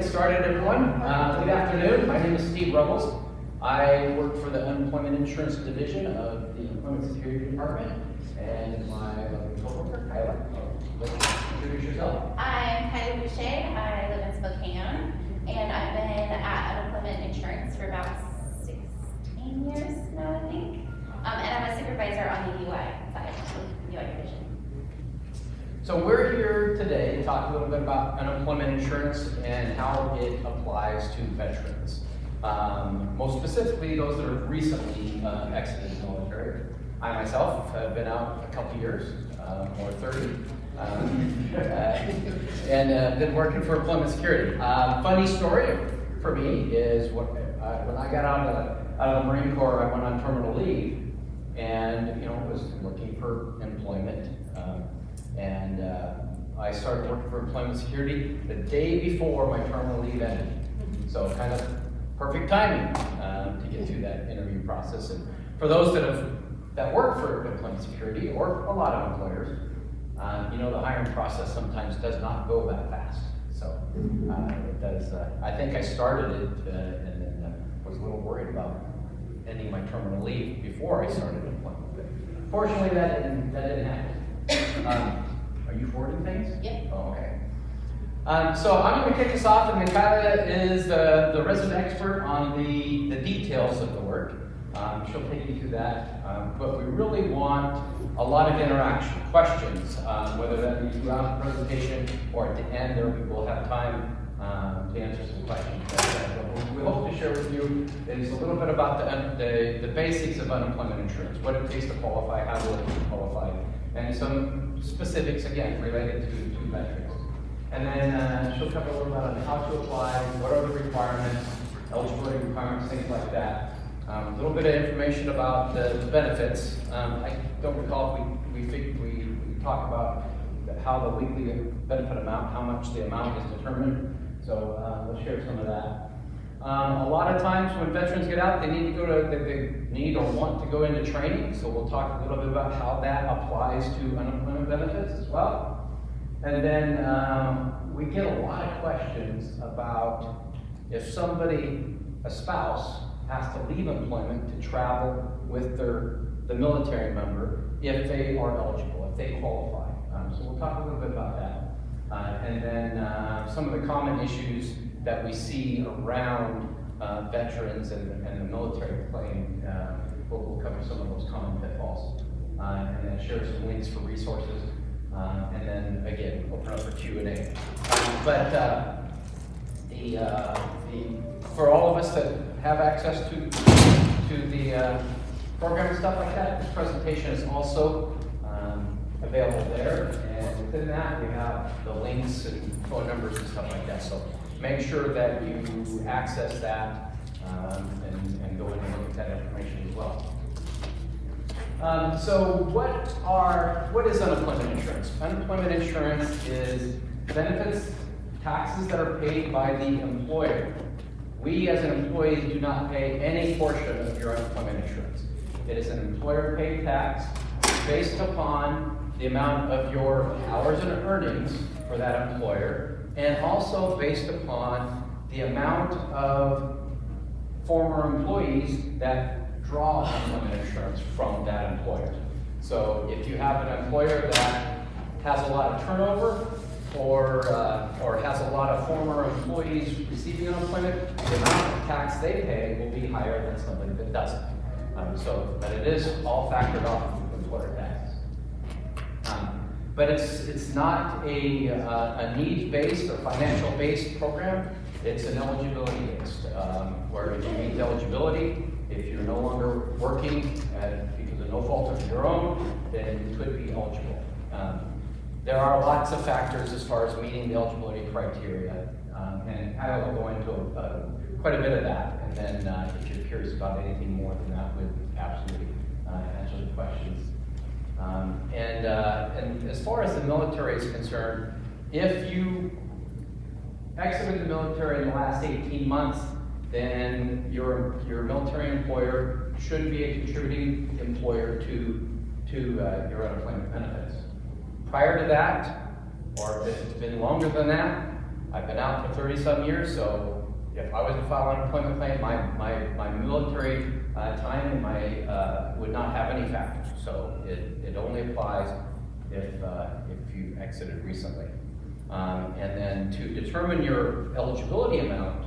get started, everyone. Good afternoon. My name is Steve Ruggles. I work for the Unemployment Insurance Division of the Employment Security Department, and my coworker, Kyla. Introduce yourself. I'm Kyla Boucher. I live in Spokane, and I've been at Unemployment Insurance for about 16 years now, I think. And I'm a supervisor on the UI side, UI division. So we're here today to talk a little bit about unemployment insurance and how it applies to veterans. Most specifically, those that have recently exited the military. I myself have been out a couple years, or 30, and been working for Employment Security. Funny story for me is when I got out of the Marine Corps, I went on terminal leave, and was looking for employment. I started working for Employment Security the day before my terminal leave ended. So kind of perfect timing to get through that interview process. And for those that work for Employment Security, or a lot of employers, the hiring process sometimes does not go that fast. So it does. I think I started it and then was a little worried about ending my terminal leave before I started employment. But fortunately, that didn't happen. Are you forwarding things? Yep. Oh, okay. So I'm going to kick us off, and then Kyla is the resident expert on the details of the work. She'll take you through that. But we really want a lot of interaction, questions, whether that be throughout the presentation or at the end, there we will have time to answer some questions. What we hope to share with you is a little bit about the basics of unemployment insurance, what it takes to qualify, how to qualify, and some specifics, again, related to veterans. And then she'll cover a little bit on how to apply, what are the requirements, eligibility requirements, things like that. A little bit of information about the benefits. I don't recall if we talk about how the weekly benefit amount, how much the amount is determined. So we'll share some of that. A lot of times when veterans get out, they need or want to go into training. So we'll talk a little bit about how that applies to unemployment benefits as well. And then we get a lot of questions about if somebody, a spouse, has to leave employment to travel with the military member, if they are eligible, if they qualify. So we'll talk a little bit about that. And then some of the common issues that we see around veterans and the military claim. We'll cover some of those common pitfalls. And then share some links for resources. And then again, open up for Q&A. For all of us that have access to the program and stuff like that, this presentation is also available there. And within that, we have the links and phone numbers and stuff like that. So make sure that you access that and go in and look at that information as well. So what is unemployment insurance? Unemployment insurance is benefits, taxes that are paid by the employer. We as an employee do not pay any portion of your unemployment insurance. It is an employer-paid tax based upon the amount of your hours and earnings for that employer, and also based upon the amount of former employees that draw unemployment insurance from that employer. So if you have an employer that has a lot of turnover or has a lot of former employees receiving unemployment, the amount of tax they pay will be higher than somebody that doesn't. But it is all factored off of employer taxes. But it's not a needs-based or financial-based program. It's an eligibility-based, where if you meet eligibility, if you're no longer working because of no fault of your own, then you could be eligible. There are lots of factors as far as meeting the eligibility criteria, and I will go into quite a bit of that. And then if you're curious about anything more than that, we'd absolutely answer the questions. And as far as the military is concerned, if you exited the military in the last 18 months, then your military employer should be a contributing employer to your unemployment benefits. Prior to that, or if it's been longer than that, I've been out for 30-some years, so if I was to file an unemployment claim, my military time and my would not have any factor. So it only applies if you exited recently. And then to determine your eligibility amount,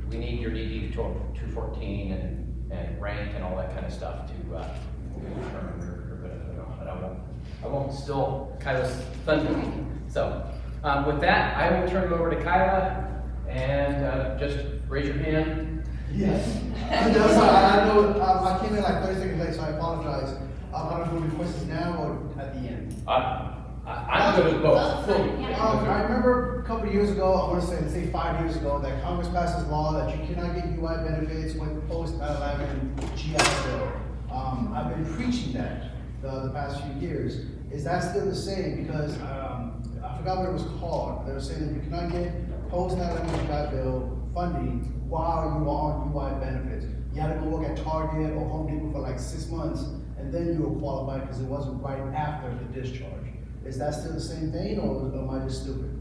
we need your DD 214 and rank and all that kind of stuff to determine your benefit amount. But I won't steal Kyla's thunder. So with that, I will turn it over to Kyla and just raise your hand. Yes. No, sorry, I know, I came in like 30 seconds late, so I apologize. I don't know if the questions now or at the end. I'm good with both. I remember a couple of years ago, I want to say 5 years ago, that Congress passed this law that you cannot get UI benefits with post-9/11 GI Bill. I've been preaching that the past few years. Is that still the same? Because I forgot what it was called. They were saying that you cannot get post-9/11 GI Bill funding while you are on UI benefits. You had to go work at Target or Home Depot for like 6 months, and then you were qualified because it wasn't right after the discharge. Is that still the same thing, or am I just stupid?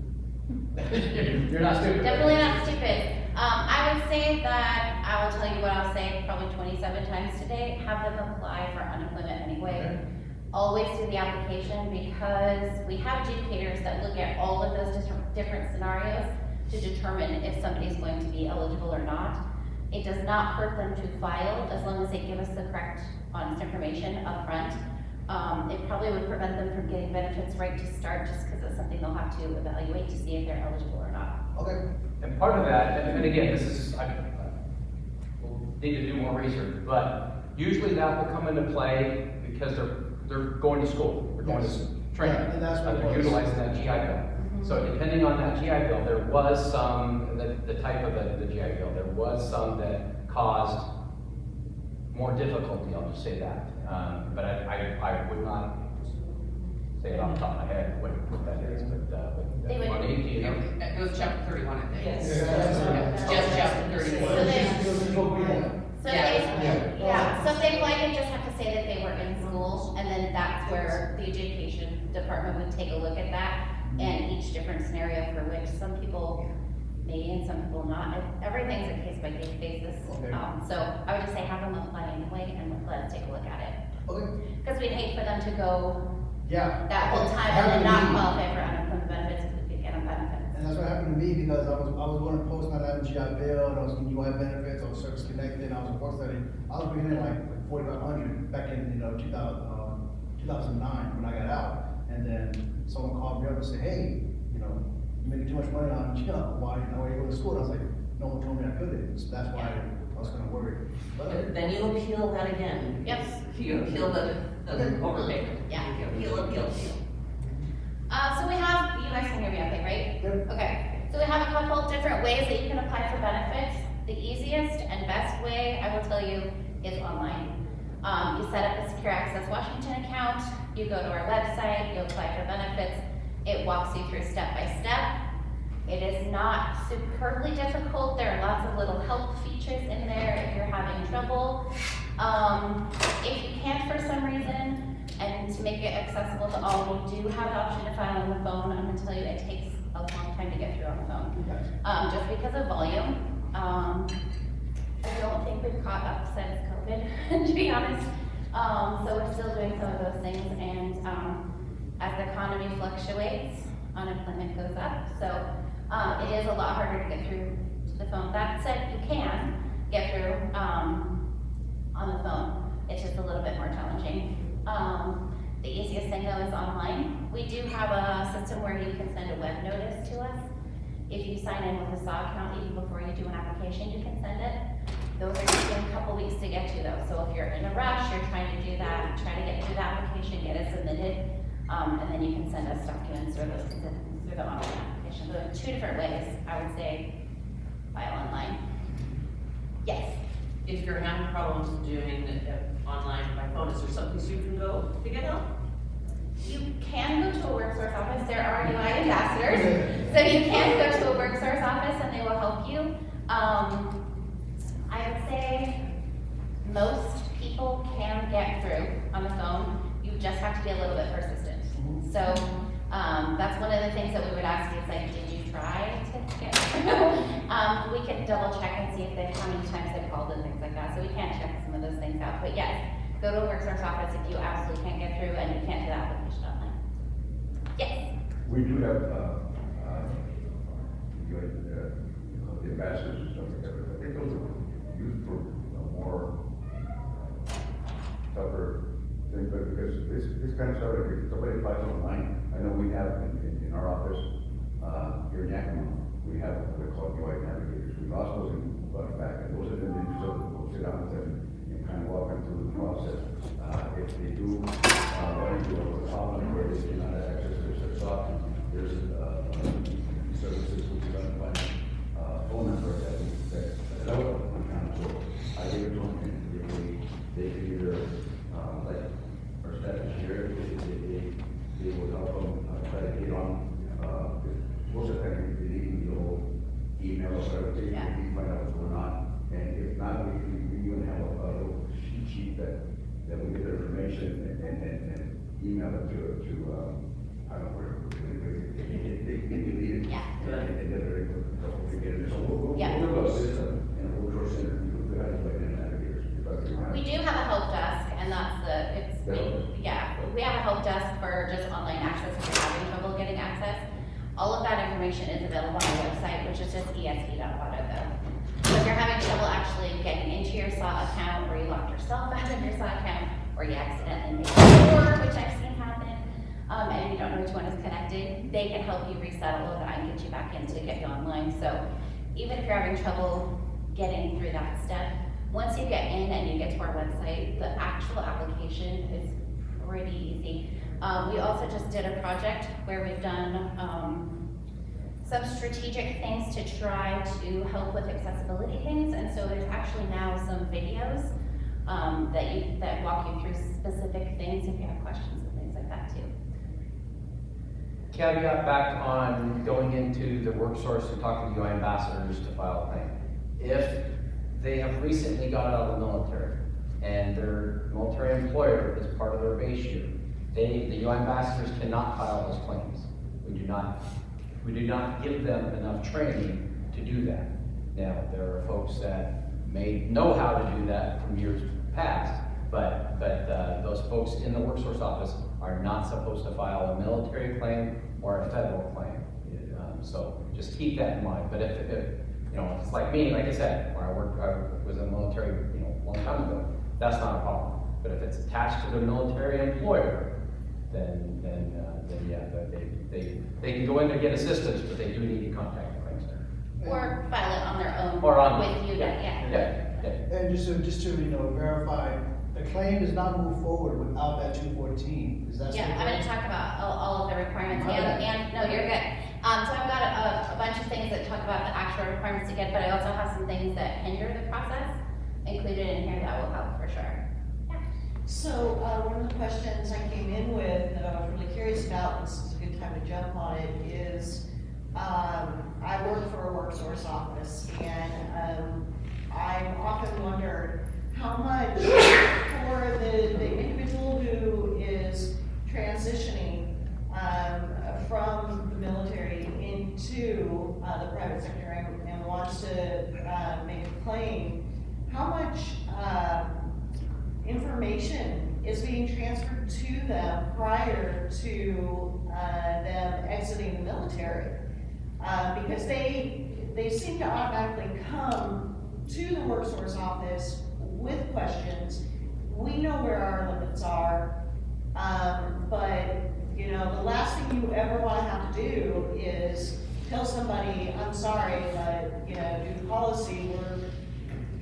You're not stupid. Definitely not stupid. I would say that, I will tell you what I'll say probably 27 times today, have them apply for unemployment anyway. Okay. Always do the application, because we have adjudicators that look at all of those different scenarios to determine if somebody's going to be eligible or not. It does not hurt them to file as long as they give us the correct, honest information up front. It probably would prevent them from getting benefits right to start, just because it's something they'll have to evaluate to see if they're eligible or not. Okay. And part of that, and again, this is, we'll need to do more research, but usually that will come into play because they're going to school, they're going Yes. to training, Yeah, and that's what it they're was. utilizing that GI Bill. So depending on that GI Bill, there was some, the type of the GI Bill, there was some that caused more difficulty, I'll just say that. But I would not say it off the top of my head what that is, but They would- Monique, do you know? It goes chapter 31, I think. Yes. It's just chapter 31. So they- So Yeah. so if they applied, they just have to say that they were in school, and then that's where the education department would take a look at that, and each different scenario for which some people maybe and some people not. Everything's a case by case basis. Okay. So I would just say have them apply anyway, and let us take a look at it. Okay. Because we'd hate for them to go Yeah. that whole time and then not qualify for unemployment benefits if we could get them benefits. And that's what happened to me, because I was going to post my 11 GI Bill, and I was getting UI benefits, I was service connected, I was a work study. I was bringing in like 4,500 back in 2009 when I got out. And then someone called me up and said, hey, you're making too much money on GI, why are you going to school? And I was like, no one told me I couldn't, so that's why I was kind of worried. But Then you appeal that again. Yep. You appeal the overpayment. Yeah. You appeal. So we have, you guys can hear me okay, right? Yep. Okay, so we have a couple different ways that you can apply for benefits. The easiest and best way, I will tell you, is online. You set up a Secure Access Washington account, you go to our website, you apply for benefits. It walks you through step by step. It is not superbly difficult. There are lots of little help features in there if you're having trouble. If you can't for some reason, and to make it accessible to all, we do have the option to file on the phone. I'm gonna tell you, it takes a long time to get through on the phone. Just because of volume. I don't think we've caught up since COVID, to be honest. So we're still doing some of those things, and as the economy fluctuates, unemployment goes up. So it is a lot harder to get through to the phone. That said, you can get through on the phone. It's just a little bit more challenging. The easiest thing though is online. We do have a system where you can send a web notice to us. If you sign in with a SAW account, even before you do an application, you can send it. Those are taking a couple weeks to get to though. So if you're in a rush, you're trying to do that, try to get through the application, get it submitted, and then you can send us documents or those things through the online application. So there are two different ways, I would say, file online. Yes. If you're having problems doing it online by phone, is there some place you can go to get help? You can go to a WorkSource office. There are UI ambassadors. So you can go to a WorkSource office and they will help you. I would say most people can get through on the phone. You just have to be a little bit persistent. So That's one of the things that we would ask is like, did you try to get through? We can double check and see if how many times they've called and things like that, so we can check some of those things out. But yes, go to a WorkSource office if you absolutely can't get through and you can't do the application online. Yes? We do have, the ambassadors and stuff like that, but I think those are used for more tougher things, but because this kind of stuff, if somebody applies online, I know we have in our office, here in Yakima, we have what they call UI navigators. We lost those in back, and those are the individuals that will sit down with them and kind of walk them through the process. If they do, run into a problem where they cannot access their software, there's, services which are done by, phone number that I would, so I gave it to them, and they can either, like, our staff is here, they will help them, try to get on, most of the time, they need the whole email or whatever, they can find out what's going on, and if not, we even have a little cheat sheet that we get their information and email it to, I don't know where, they can delete it. Yeah. And then they're able to get it, so we'll Yeah. do a system, and we'll draw center, we have to play in navigators. We do have a help desk, and that's we have a help desk for just online access if you're having trouble getting access. All of that information is available on the website, which is just esd.auto though. So if you're having trouble actually getting into your SAW account, or you locked yourself out of your SAW account, or you accidentally made a order, which I've seen happen, and you don't know which one is connected, they can help you reset all of that and get you back in to get you online. So even if you're having trouble getting through that step, once you get in and you get to our website, the actual application is pretty easy. We also just did a project where we've done some strategic things to try to help with accessibility things, and so there's actually now some videos that walk you through specific things if you have questions and things like that too. Caveat back on going into the WorkSource and talking to UI ambassadors to file a claim. If they have recently got out of the military and their military employer is part of their base year, the UI ambassadors cannot file those claims. We do not give them enough training to do that. Now, there are folks that may know how to do that from years past, but those folks in the WorkSource office are not supposed to file a military claim or a federal claim. So just keep that in mind. But if it's like me, like I said, where I was in the military, a long time ago, that's not a problem. But if it's attached to the military employer, then yeah, they can go in to get assistance, but they do need to contact the claims center. Or file it on their own Or on- with you, yeah. And just to verify, the claim does not move forward without that 214, is that? Yeah, I'm gonna talk about all of the requirements, and, no, you're good. So I've got a bunch of things that talk about the actual requirements to get, but I also have some things that hinder the process included in here that will help for sure. So, one of the questions I came in with that I was really curious about, and this is a good time to jump on it, is, I work for a WorkSource office, and, I often wonder how much for the individual who is transitioning, from the military into, the private sector and wants to, make a claim, how much, information is being transferred to them prior to them exiting the military. Because they seem to automatically come to the WorkSource office with questions. We know where our limits are, but the last thing you ever want to have to do is tell somebody, I'm sorry, but due to policy,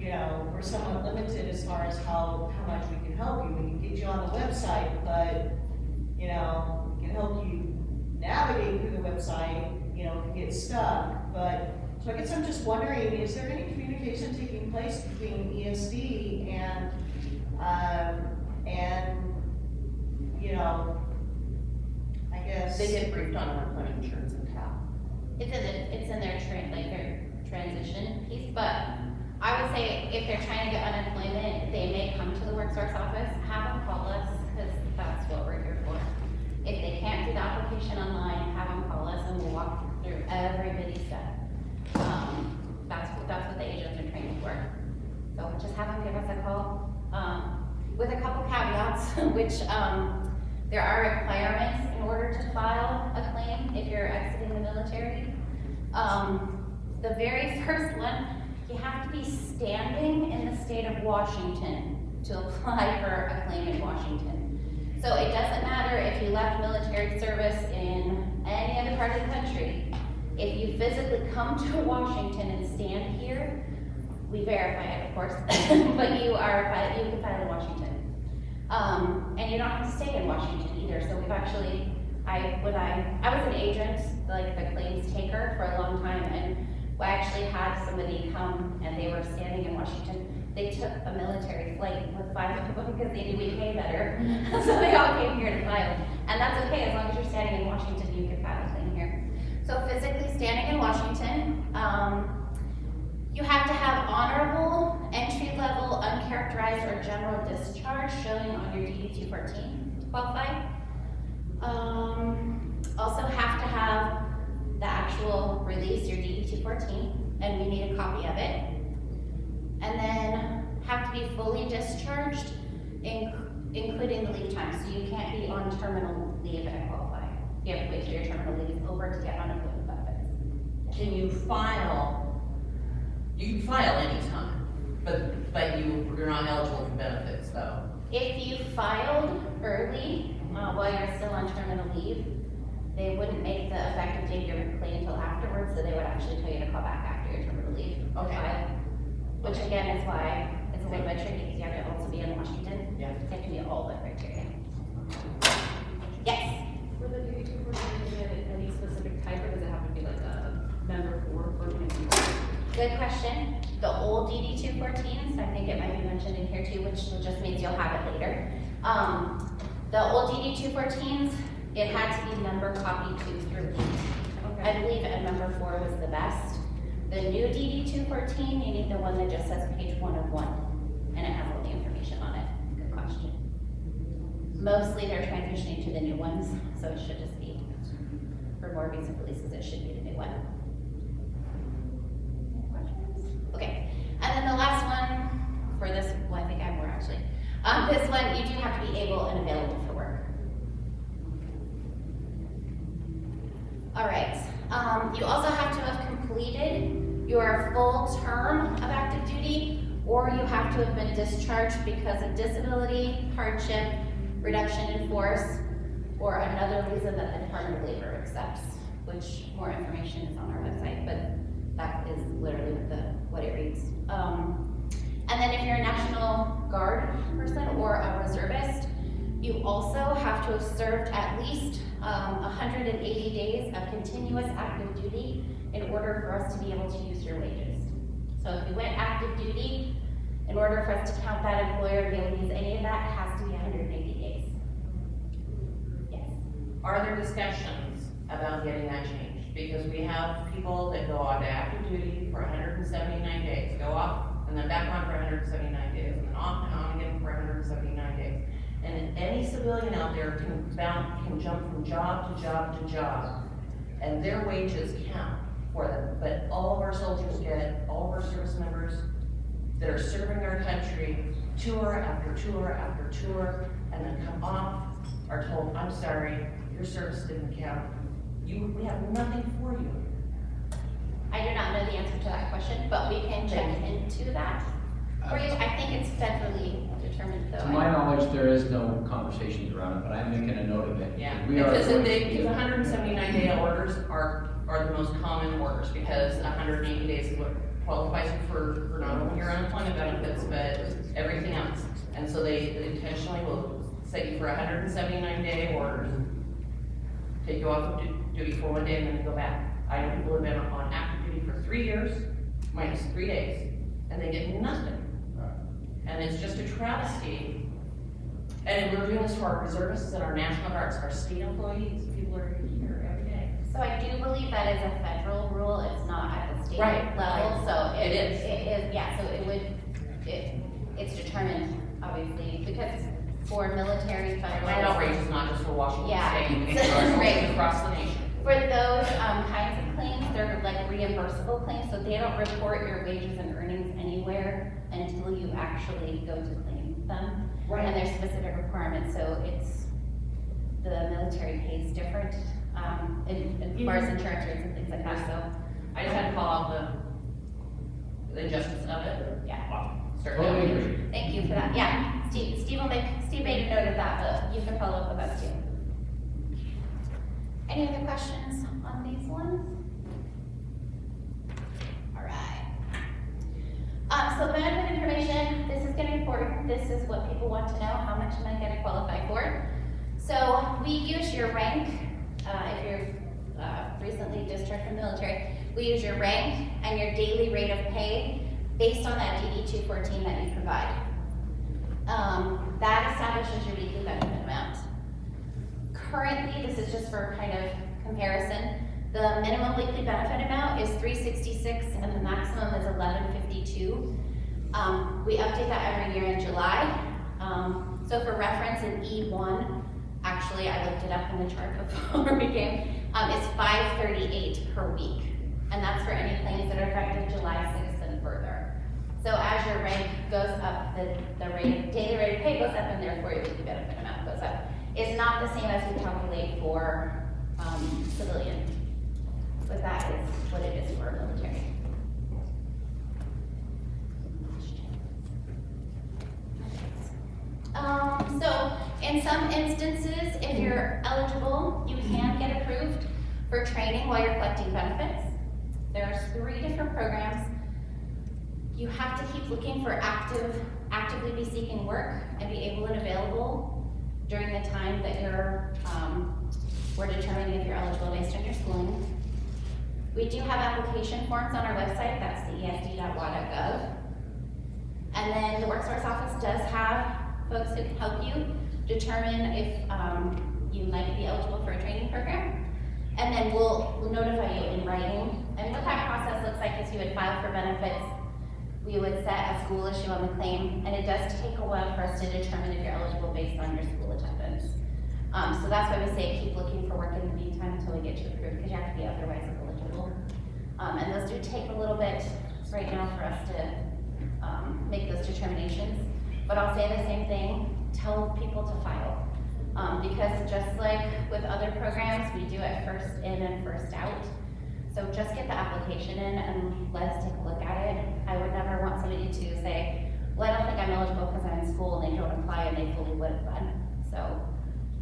we're somewhat limited as far as how much we can help you. We can get you on the website, but, we can help you navigate through the website, if you get stuck. But, so I guess I'm just wondering, is there any communication taking place between ESD and I guess. They get briefed on unemployment insurance and TAP. It's in their their transition piece, but I would say if they're trying to get unemployment, they may come to the WorkSource office, have them call us, because that's what we're here for. If they can't do the application application online, have them call us, and we'll walk through every bitty step. That's what the agents are trained for. So just have them give us a call, with a couple caveats, which, there are requirements in order to file a claim if you're exiting the military. The very first one, you have to be standing in the state of Washington to apply for a claim in Washington. So it doesn't matter if you left military service in any other part of the country. If you physically come to Washington and stand here, we verify it, of course, but you can file in Washington. And you don't have to stay in Washington either. So we've actually, I was an agent, like the claims taker for a long time, and I actually had somebody come and they were standing in Washington. They took a military flight with 5 of them because they knew we pay better. So they all came here to file. And that's okay, as long as you're standing in Washington, you can file a claim here. So physically standing in Washington, you have to have honorable, entry-level, uncharacterized, or general discharge showing on your DD-214 to qualify. Also have to have the actual release, your DD-214, and we need a copy of it. And then have to be fully discharged, including the leave time. So you can't be on terminal leave and qualify. You have to wait till your terminal leave is over to get unemployment benefits. Can you file? You can file anytime, but you're not eligible for benefits though. If you filed early, while you're still on terminal leave, they wouldn't make the effective date of your claim until afterwards, so they would actually tell you to call back after your terminal leave. Okay. File. Which again is why it's a little bit tricky, because you have to also be in Washington. Yeah. You have to meet all the criteria. Yes? For the DD-214, is it any specific type, or does it have to be like a member for people? Good question. The old DD-214s, I think it might be mentioned in here too, which just means you'll have it later. The old DD-214s, it had to be number copied 2 through 8. I believe at number 4 was the best. The new DD-214, you need the one that just says page 1 of 1, and it has all the information on it. Good question. Mostly they're transitioning to the new ones, so it should just be, for more recent releases, it should be the new one. Okay, and then the last one for this, well, I think I have more actually. This one, you do have to be able and available for work. All right, you also have to have completed your full term of active duty, or you have to have been discharged because of disability, hardship, reduction in force, or another reason that the Department of Labor accepts, which more information is on our website, but that is literally what it reads. And then if you're a National Guard person or a reservist, you also have to have served at least 180 days of continuous active duty in order for us to be able to use your wages. So if you went active duty, in order for us to count that employer and be able to use any of that, it has to be 180 days. Yes. Are there discussions about getting that changed? Because we have people that go on to active duty for 179 days, go off and then back on for 179 days, and then off and on again for 179 days. And any civilian out there can jump from job to job to job, and their wages count for them. But all of our soldiers all of our service members that are serving our country, tour after tour after tour, and then come off, are told, I'm sorry, your service didn't count. We have nothing for you. I do not know the answer to that question, but we can check into that for you. I think it's federally determined though. To my knowledge, there is no conversations around it, but I'm making a note of it. Yeah, We are because going to the 179 day orders are the most common orders, because 180 days is what qualifies you for not only your unemployment benefits, but everything else. And so they intentionally will set you for 179 day orders, take you off of duty for 1 day and then go back. I know people have been on active duty for 3 years, minus 3 days, and they get nothing. And it's just a travesty. And we're doing this for our reservists and our National Guards, our state employees, people are here every day. So I do believe that is a federal rule, it's not at the state Right. level, so It is. It is, yeah, so it's determined, obviously, because for military, federal. Land outrage is not just for Washington Yeah. State, it's Right. across the nation. For those kinds of claims, they're like reimbursable claims, so they don't report your wages and earnings anywhere until you actually go to claim them. Right. And there's specific requirements, so it's, the military pays different, as far as insurance rates and things like that, so, I just had to call out the injustice of it. yeah. Start Totally down. agree. Thank you for that, yeah, Steve made a note of that, but you can follow up with us too. Any other questions on these ones? All right. So benefit information, this is gonna be important, this is what people want to know, how much am I gonna qualify for? So we use your rank, if you're recently discharged from the military, we use your rank and your daily rate of pay based on that DD 214 that you provide. That establishes your weekly benefit amount. Currently, this is just for kind of comparison, the minimum weekly benefit amount is $366 and the maximum is $1152. We update that every year in July. So for reference in E1, actually I looked it up in the chart before we came, it's $538 per week. And that's for any claims that are effective July 6th and further. So as your rank goes up, the daily rate of pay goes up and therefore your weekly benefit amount goes up. It's not the same as we calculate for civilian, but that is what it is for military. So in some instances, if you're eligible, you can get approved for training while you're collecting benefits. There's 3 different programs. You have to keep looking for actively be seeking work and be able and available during the time that we're determining if you're eligible based on your schooling. We do have application forms on our website, that's the esd.wa.gov. And then the WorkSource office does have folks who can help you determine if you might be eligible for a training program. And then we'll notify you in writing. And what that process looks like is you would file for benefits, we would set a school issue on the claim, and it does take a while for us to determine if you're eligible based on your school attendance. So that's why we say keep looking for work in the meantime until we get you approved, because you have to be otherwise eligible. And those do take a little bit right now for us to make those determinations. But I'll say the same thing, tell people to file. Because just like with other programs, we do it first in and first out. So just get the application in and let us take a look at it. I would never want somebody to say, well, I don't think I'm eligible because I'm in school, and they don't apply and they fully would have been. So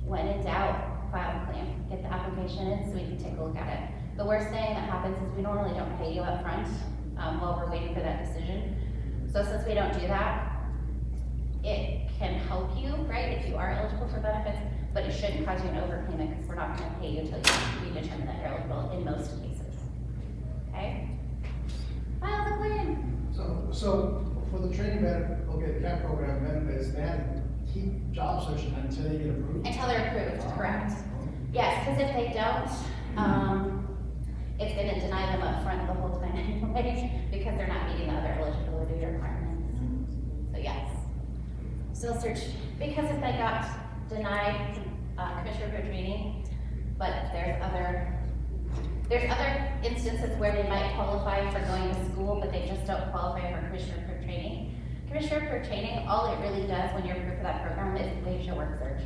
when in doubt, file a claim, get the application in so we can take a look at it. The worst thing that happens is we normally don't pay you up front while we're waiting for that decision. So since we don't do that, it can help you, right, if you are eligible for benefits, but it shouldn't cause you an overpayment because we're not going to pay you until we determine that you're eligible in most cases. Okay? File the claim. So for the training benefit, okay, the CAP program benefits, they have to keep job searching until they get approved? Until they're approved, correct. Yes, because if they don't, it's going to deny them up front the whole time anyway, because they're not meeting the other eligibility requirements. So yes. Still search, because if they got denied commissioner for training, but there's other instances where they might qualify for going to school, but they just don't qualify for commissioner for training. Commissioner for training, all it really does when you're approved for that program is waive your work search.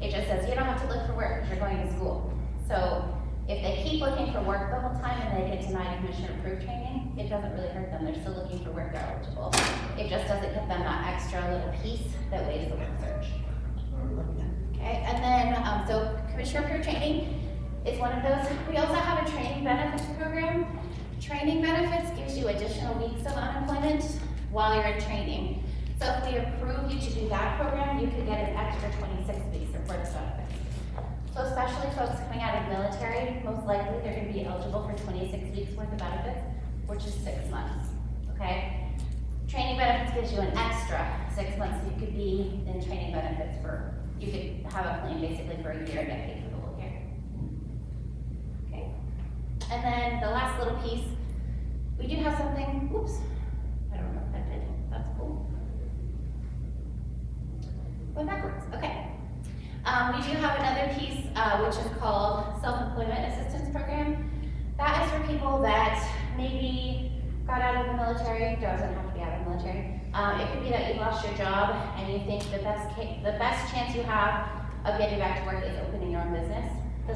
It just says you don't have to look for work because you're going to school. So if they keep looking for work the whole time and they get denied commissioner approved training, it doesn't really hurt them. They're still looking for work, they're eligible. It just doesn't give them that extra little piece that waives the work search. Okay, and then, so commissioner approved training is one of those. We also have a training benefits program. Training benefits gives you additional weeks of unemployment while you're in training. So if we approve you to do that program, you could get an extra 26 weeks of work benefits. So especially folks coming out of the military, most likely they're gonna be eligible for 26 weeks worth of benefits, which is 6 months, okay? Training benefits gives you an extra 6 months. You could be in training benefits for, you could have a plan basically for a year and get paid for the whole year. Okay? And then the last little piece, we do have something, oops, I don't know what that did, that's cool. Going backwards, okay. We do have another piece, which is called Self-Employment Assistance Program. That is for people that maybe got out of the military, doesn't have to be out of the military. It could be that you lost your job and you think the best chance you have of getting back to work is opening your own business. The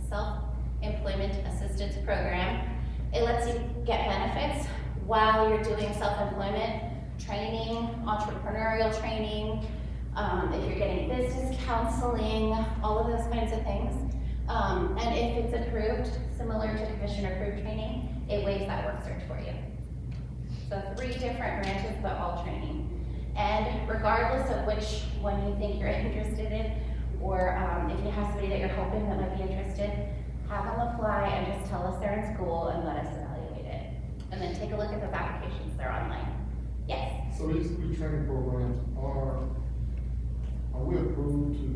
Self-Employment Assistance Program, it lets you get benefits while you're doing self-employment training, entrepreneurial training, if you're getting business counseling, all of those kinds of things. And if it's approved, similar to commission-approved training, it waives that work search for you. So 3 different branches, but all training. And regardless of which one you think you're interested in, or if you have somebody that you're hoping that might be interested, have them apply and just tell us they're in school and let us evaluate it. And then take a look at those applications, they're online. Yes? So these training programs are we approved to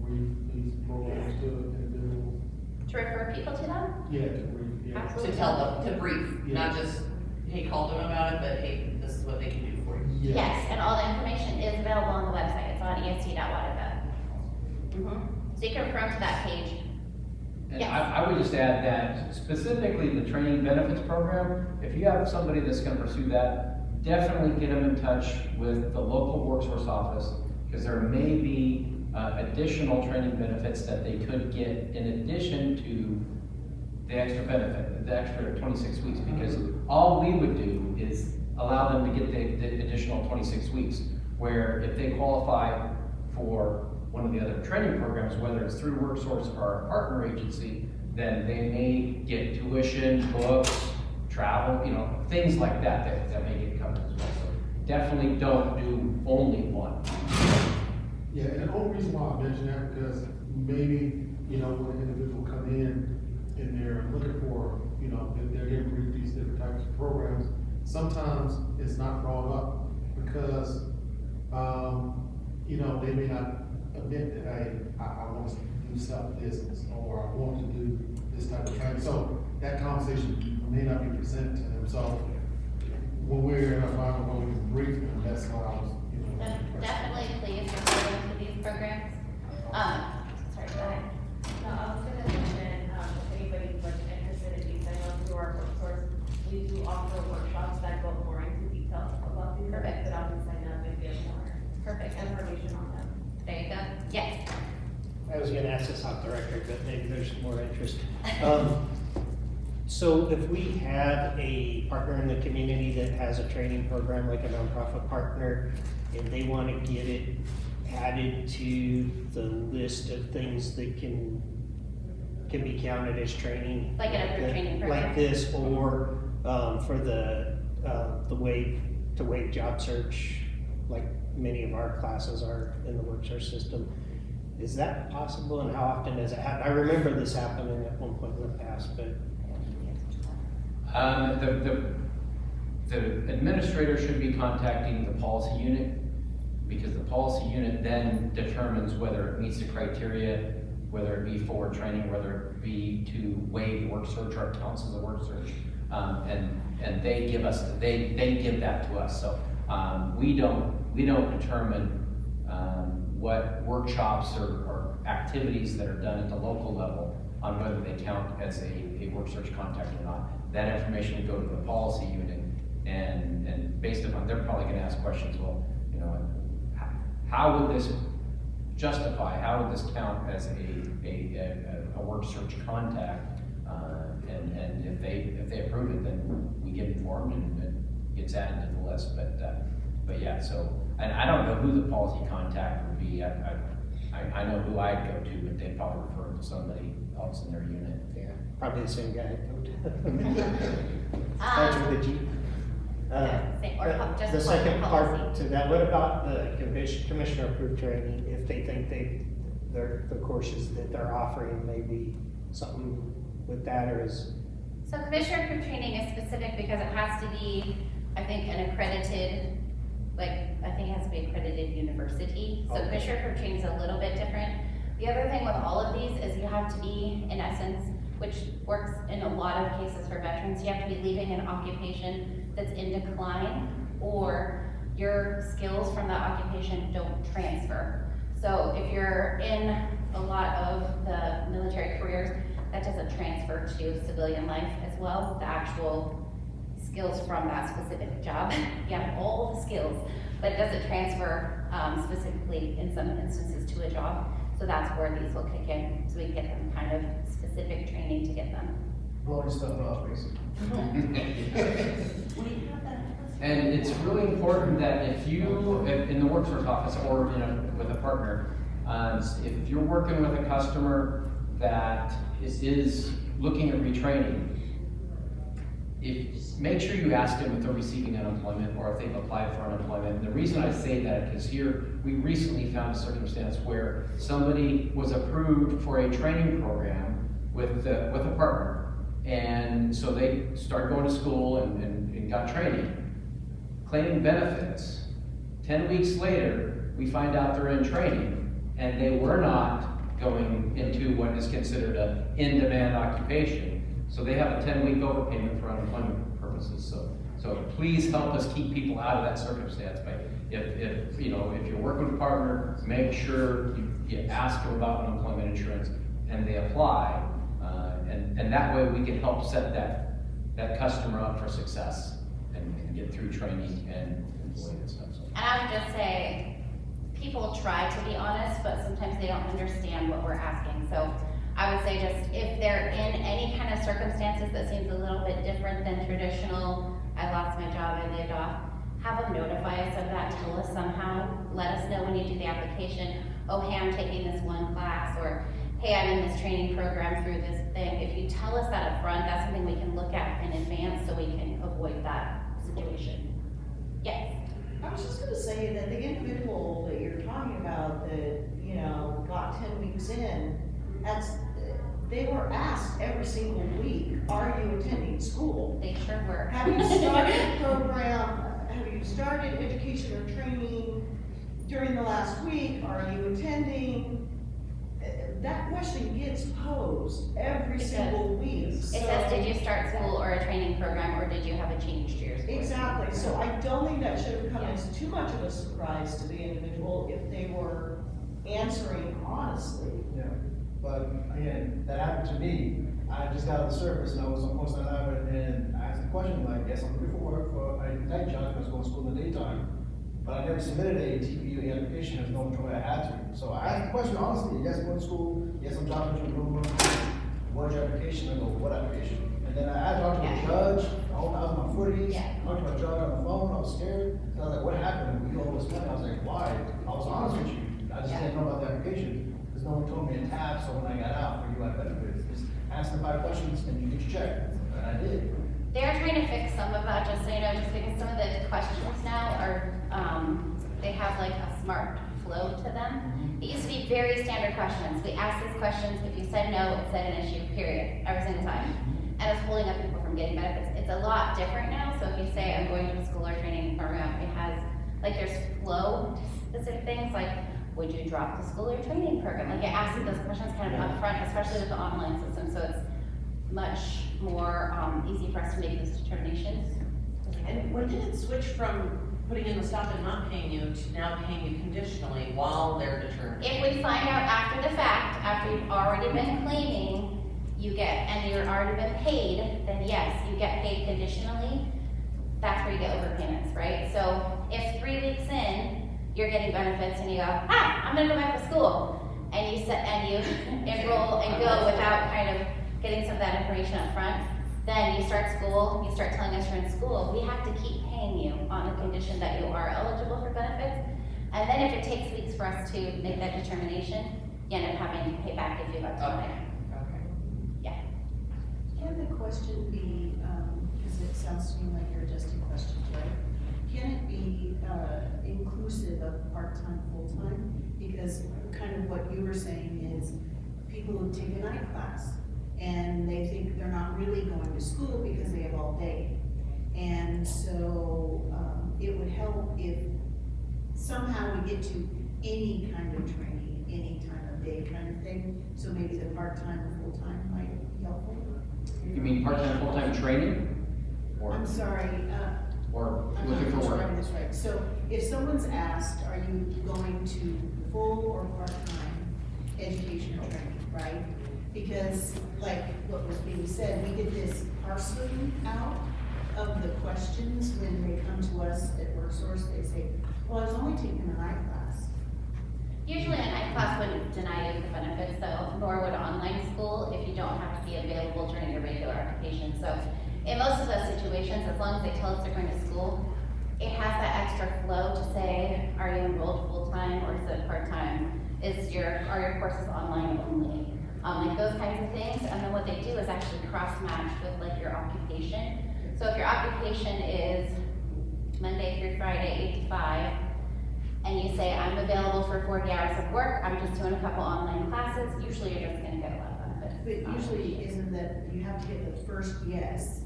brief these programs to individuals? To refer people to them? Yeah, to brief, yeah. Absolutely. To tell them, to brief, not just, hey, call them about it, but hey, this is what they can do for you. Yeah. Yes, and all the information is available on the website. It's on est.water.gov. So you can refer them to that page. And Yes. I would just add that specifically the training benefits program, if you have somebody that's gonna pursue that, definitely get them in touch with the local workforce office, because there may be additional training benefits that they could get in addition to the extra benefit, the extra 26 weeks, because all we would do is allow them to get the additional 26 weeks, where if they qualify for one of the other training programs, whether it's through WorkSource or a partner agency, then they may get tuition, books, travel, things like that may get covered as well. So definitely don't do only one. Yeah, and the only reason why I mention that, because maybe, when an individual come in and they're looking for, they're getting briefed these different types of programs, sometimes it's not brought up because, they may not admit that, hey, I want to do self-business, or I want to do this type of training. So that conversation may not be presented to them. So when we're in a environment where we can brief them, that's why I was, Then definitely please refer them to these programs. Sorry, go ahead. No, I was gonna mention, if anybody's like interested in these, I know through our workforce, we do offer workshops that go more into detail about these. Perfect. But I can sign up and get more Perfect. information on them. There you go. Yes. I was gonna ask this off the record, but maybe there's more interest. So if we have a partner in the community that has a training program, like a nonprofit partner, and they wanna get it added to the list of things that can be counted as training. Like an approved training program? Like this, or, for the waive job search, like many of our classes are in the WorkSource system. Is that possible, and how often does it happen? I remember this happening at one point in the past, but. The administrator should be contacting the policy unit, because the policy unit then determines whether it meets the criteria, whether it be for training, whether it be to waive work search or counts as a work search. And they give that to us. So we don't determine what workshops or activities that are done at the local level on whether they count as a work search contact or not. That information would go to the policy unit, and based upon, they're probably gonna ask questions, well, how would this justify, how would this count as a work search contact? And if they approve it, then we get informed and it gets added to the list, but yeah, so, and I don't know who the policy contact would be. I know who I'd go to, but they'd probably refer to somebody else in their unit. Yeah, probably the same guy. Starts with a G. Just The second policy. part to that, what about the commissioner approved training, if they think the courses that they're offering may be something with that, or is? So commissioner approved training is specific because it has to be, I think, an accredited, I think it has to be accredited university. So Okay. commissioner approved training is a little bit different. The other thing with all of these is you have to be, in essence, which works in a lot of cases for veterans, you have to be leaving an occupation that's in decline, or your skills from that occupation don't transfer. So if you're in a lot of the military careers, that doesn't transfer to civilian life as well, the actual skills from that specific job. You have all the skills, but it doesn't transfer specifically in some instances to a job. So that's where these will kick in, so we get them kind of specific training to get them. Blowing stuff up, basically. And it's really important that if in the workforce office or with a partner, if you're working with a customer that is looking at retraining, make sure you ask them if they're receiving unemployment or if they've applied for unemployment. And the reason I say that is here, we recently found a circumstance where somebody was approved for a training program with a partner. And so they started going to school and got training, claiming benefits. 10 weeks later, we find out they're in training and they were not going into what is considered an in-demand occupation. So they have a 10-week overpayment for unemployment purposes. So please help us keep people out of that circumstance. If you're working with a partner, make sure you ask them about unemployment insurance and they apply. And that way we can help set that customer up for success and get through training and employment and stuff. And I would just say, people try to be honest, but sometimes they don't understand what we're asking. So I would say just if they're in any kind of circumstances that seems a little bit different than traditional, I lost my job, I laid off, have them notify us of that, tell us somehow, let us know when you do the application, oh, hey, I'm taking this one class, or hey, I'm in this training program through this thing. If you tell us that up front, that's something we can look at in advance so we can avoid that situation. Yes? I was just gonna say that the individual that you're talking about that, got 10 weeks in, they were asked every single week, are you attending school? They sure were. Have you started a program, have you started education or training during the last week? Are you attending? That question gets posed every single week. It says, did you start school or a training program, or did you have a change to your school? Exactly, so I don't think that should have come as too much of a surprise to the individual if they were answering honestly. Yeah, but again, that happened to me. I just got on the surface and I was on post 11 and I asked the question like, yes, I'm looking for work for a night job, I was going to school in the daytime. But I never submitted a TPU application, there's no way I had to. So I asked the question honestly, yes, I'm going to school, yes, I'm dropping to the room, what's your application? I go, what application? And then I talked to the judge, I was on my footies, I talked to my judge on the phone, I was scared. So I was like, what happened? We all was funny. I was like, why? I was honest with you. I just didn't know about the application, because no one told me in tab, so when I got out for UI benefits, just ask them 5 questions and you get your check. And I did. They're trying to fix some of that, just so you know, just because some of the questions now are, they have like a smart flow to them. It used to be very standard questions. We asked these questions, if you said no, it said an issue, period, every single time. And it's holding up people from getting benefits. It's a lot different now, so if you say, I'm going to a school or training program, it has, like there's flow to specific things, like, would you drop the school or training program? Like it asks those questions kind of up front, especially with the online system, so it's much more easy for us to make those determinations. And when did it switch from putting in the stop and not paying you to now paying you conditionally while they're determined? If we find out after the fact, after you've already been claiming, and you're already been paid, then yes, you get paid conditionally. That's where you get overpayments, right? So if 3 weeks in, you're getting benefits and you go, I'm gonna go back to school. And you enroll and go without kind of getting some of that information up front. Then you start school, you start telling us you're in school. We have to keep paying you on the condition that you are eligible for benefits. And then if it takes weeks for us to make that determination, you end up having to pay back if you got time. Yeah. Can the question be, because it sounds to me like you're adjusting questions, right? Can it be inclusive of part-time, full-time? Because kind of what you were saying is people who take a night class and they think they're not really going to school because they have all day. And so it would help if somehow we get to any kind of training, any time of day kind of thing. So maybe the part-time or full-time might be helpful. You mean part-time, full-time training? Or I'm sorry, or I'm looking for not work. describing this right. So if someone's asked, are you going to full or part-time education or training, right? Because like what was being said, we get this parceling out of the questions when they come to us at WorkSource. They say, well, I was only taking an I class. Usually an night class wouldn't deny you the benefits though, nor would online school if you don't have to be available during your regular application. So in most of those situations, as long as they tell us they're going to school, it has that extra flow to say, are you enrolled full-time or is it part-time? Are your courses online only? Like those kinds of things. And then what they do is actually cross-match with like your occupation. So if your occupation is Monday through Friday, 8 to 5, and you say, I'm available for 40 hours of work, I'm just doing a couple online classes, usually you're just gonna get a lot of benefits. But usually isn't that you have to get the first yes,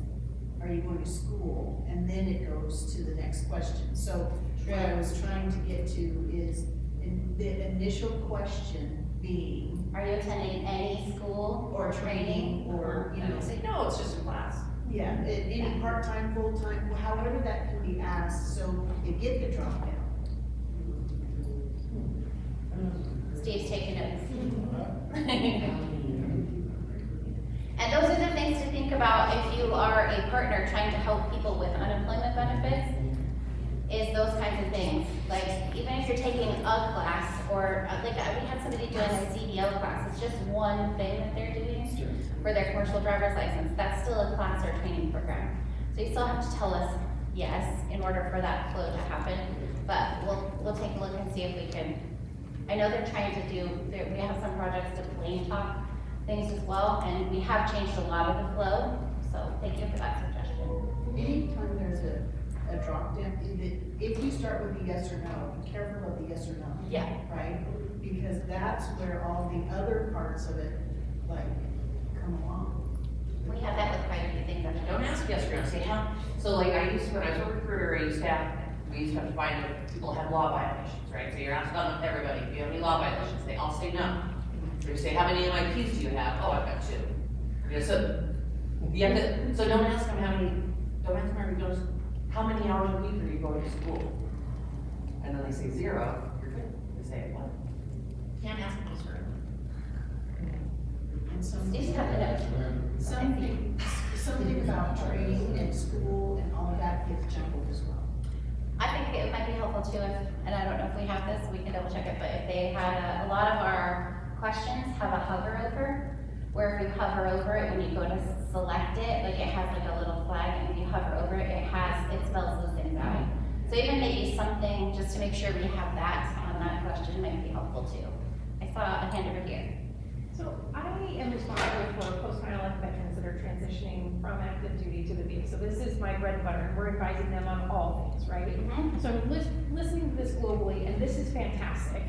are you going to school? And then it goes to the next question. So what I was trying to get to is the initial question being, Are you attending any school or training, or, you And know, they say, no, it's just a class. yeah, any part-time, full-time, however that can be asked, so you get the drop down. Steve's taking notes. And those are the things to think about if you are a partner trying to help people with unemployment benefits, is those kinds of things. Like, even if you're taking a class, or like we had somebody doing a CDL class, it's just one thing that they're doing for their commercial driver's license. That's still a class or training program. So you still have to tell us yes in order for that flow to happen. But we'll take a look and see if we can. I know they're trying to do, we have some projects to plain talk things as well, and we have changed a lot of the flow, so thank you for that suggestion. Anytime there's a drop down, if you start with the yes or no, be careful of the yes or no. Yeah. Right? Because that's where all the other parts of it, like, come along. We have that with quite a few things. Don't ask yes or no, say how, so like when I was a recruiter, we used to have to find if people have law violations, right? So you're asking everybody, do you have any law violations? They all say no. Or you say, how many MIPs do you have? Oh, I've got 2. You know, so you have to, so don't ask them how many hours a week are you going to school? And then they say 0, you're good. They say, what? Can't ask them for And Steve's got the notes. something about training and school and all of that gets jumbled as well. I think it might be helpful too if, and I don't know if we have this, we can double check it, but if they had a lot of our questions have a hover over, where if you hover over it, when you go to select it, like it has like a little flag, and if you hover over it, it spells those things out. So even maybe something, just to make sure we have that on that question might be helpful too. I saw a hand over here. So I am responsible for post-9/11 veterans that are transitioning from active duty to the VA. So this is my bread and butter, and we're advising them on all things, right? Mhm. So I'm listening to this globally, and this is fantastic.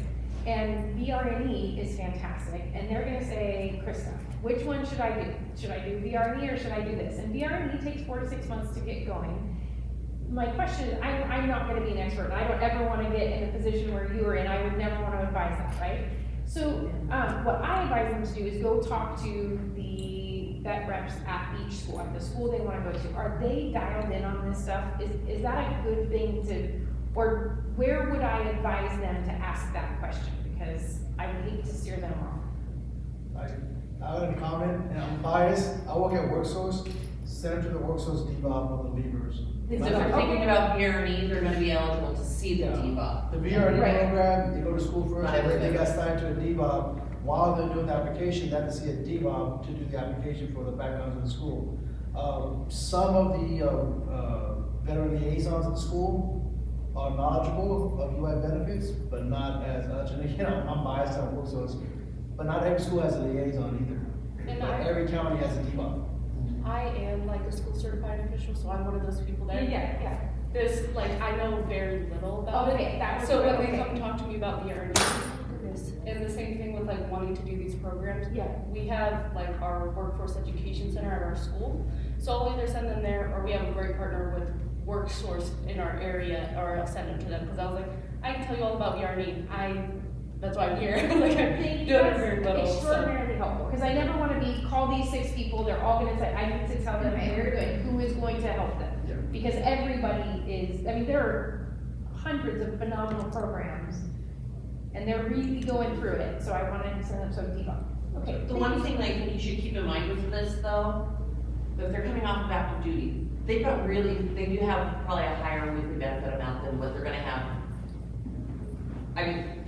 And VRNE is fantastic, and they're gonna say, Krista, which one should I do? Should I do VRNE or should I do this? And VRNE takes 4 to 6 months to get going. My question is, I'm not gonna be an expert, and I don't ever wanna get in a position where you are in, I would never wanna advise that, right? So, what I advise them to do is go talk to the vet reps at each school, at the school they wanna go to. Are they dialed in on this stuff? Is that a good thing to, or where would I advise them to ask that question? Because I would hate to steer them wrong. I would comment, and I'm biased, I work at WorkSource, send them to the WorkSource debuff of the leavers. So if they're thinking about VRNE, they're gonna be eligible to see the debuff. The VRD Right. program, they go to school first, Not and then they everything. got signed to a debuff. While they're doing the application, they have to see a debuff to do the application for the background of the school. Some of the veteran liaisons at the school are knowledgeable of UI benefits, but not as much, and again, I'm biased on WorkSource, but not every school has a liaison either. And But every county has a debuff. I am like a school certified official, so I'm one of those people that. Yeah. This, like, I know very little about Okay, it. that was So when okay. they come talk to me about VRD, and the same thing with like wanting to do these programs. Yeah. We have like our workforce education center at our school. So I'll either send them there, or we have a great partner with WorkSource in our area, or I'll send them to them, because I was like, I can tell you all about VRD. That's why I'm here. Like, I'm doing it very little, so. Extraordinarily helpful, because I never want to call these 6 people, they're all gonna say, I need to tell them Right. they're good, who is going to help them. because everybody is, I mean, there are hundreds of phenomenal programs, and they're really going through it, so I wanted to send them some deep. Okay. The one thing I think you should keep in mind with this though, if they're coming off of active duty, they do have probably a higher weekly benefit amount than what they're gonna have. I mean,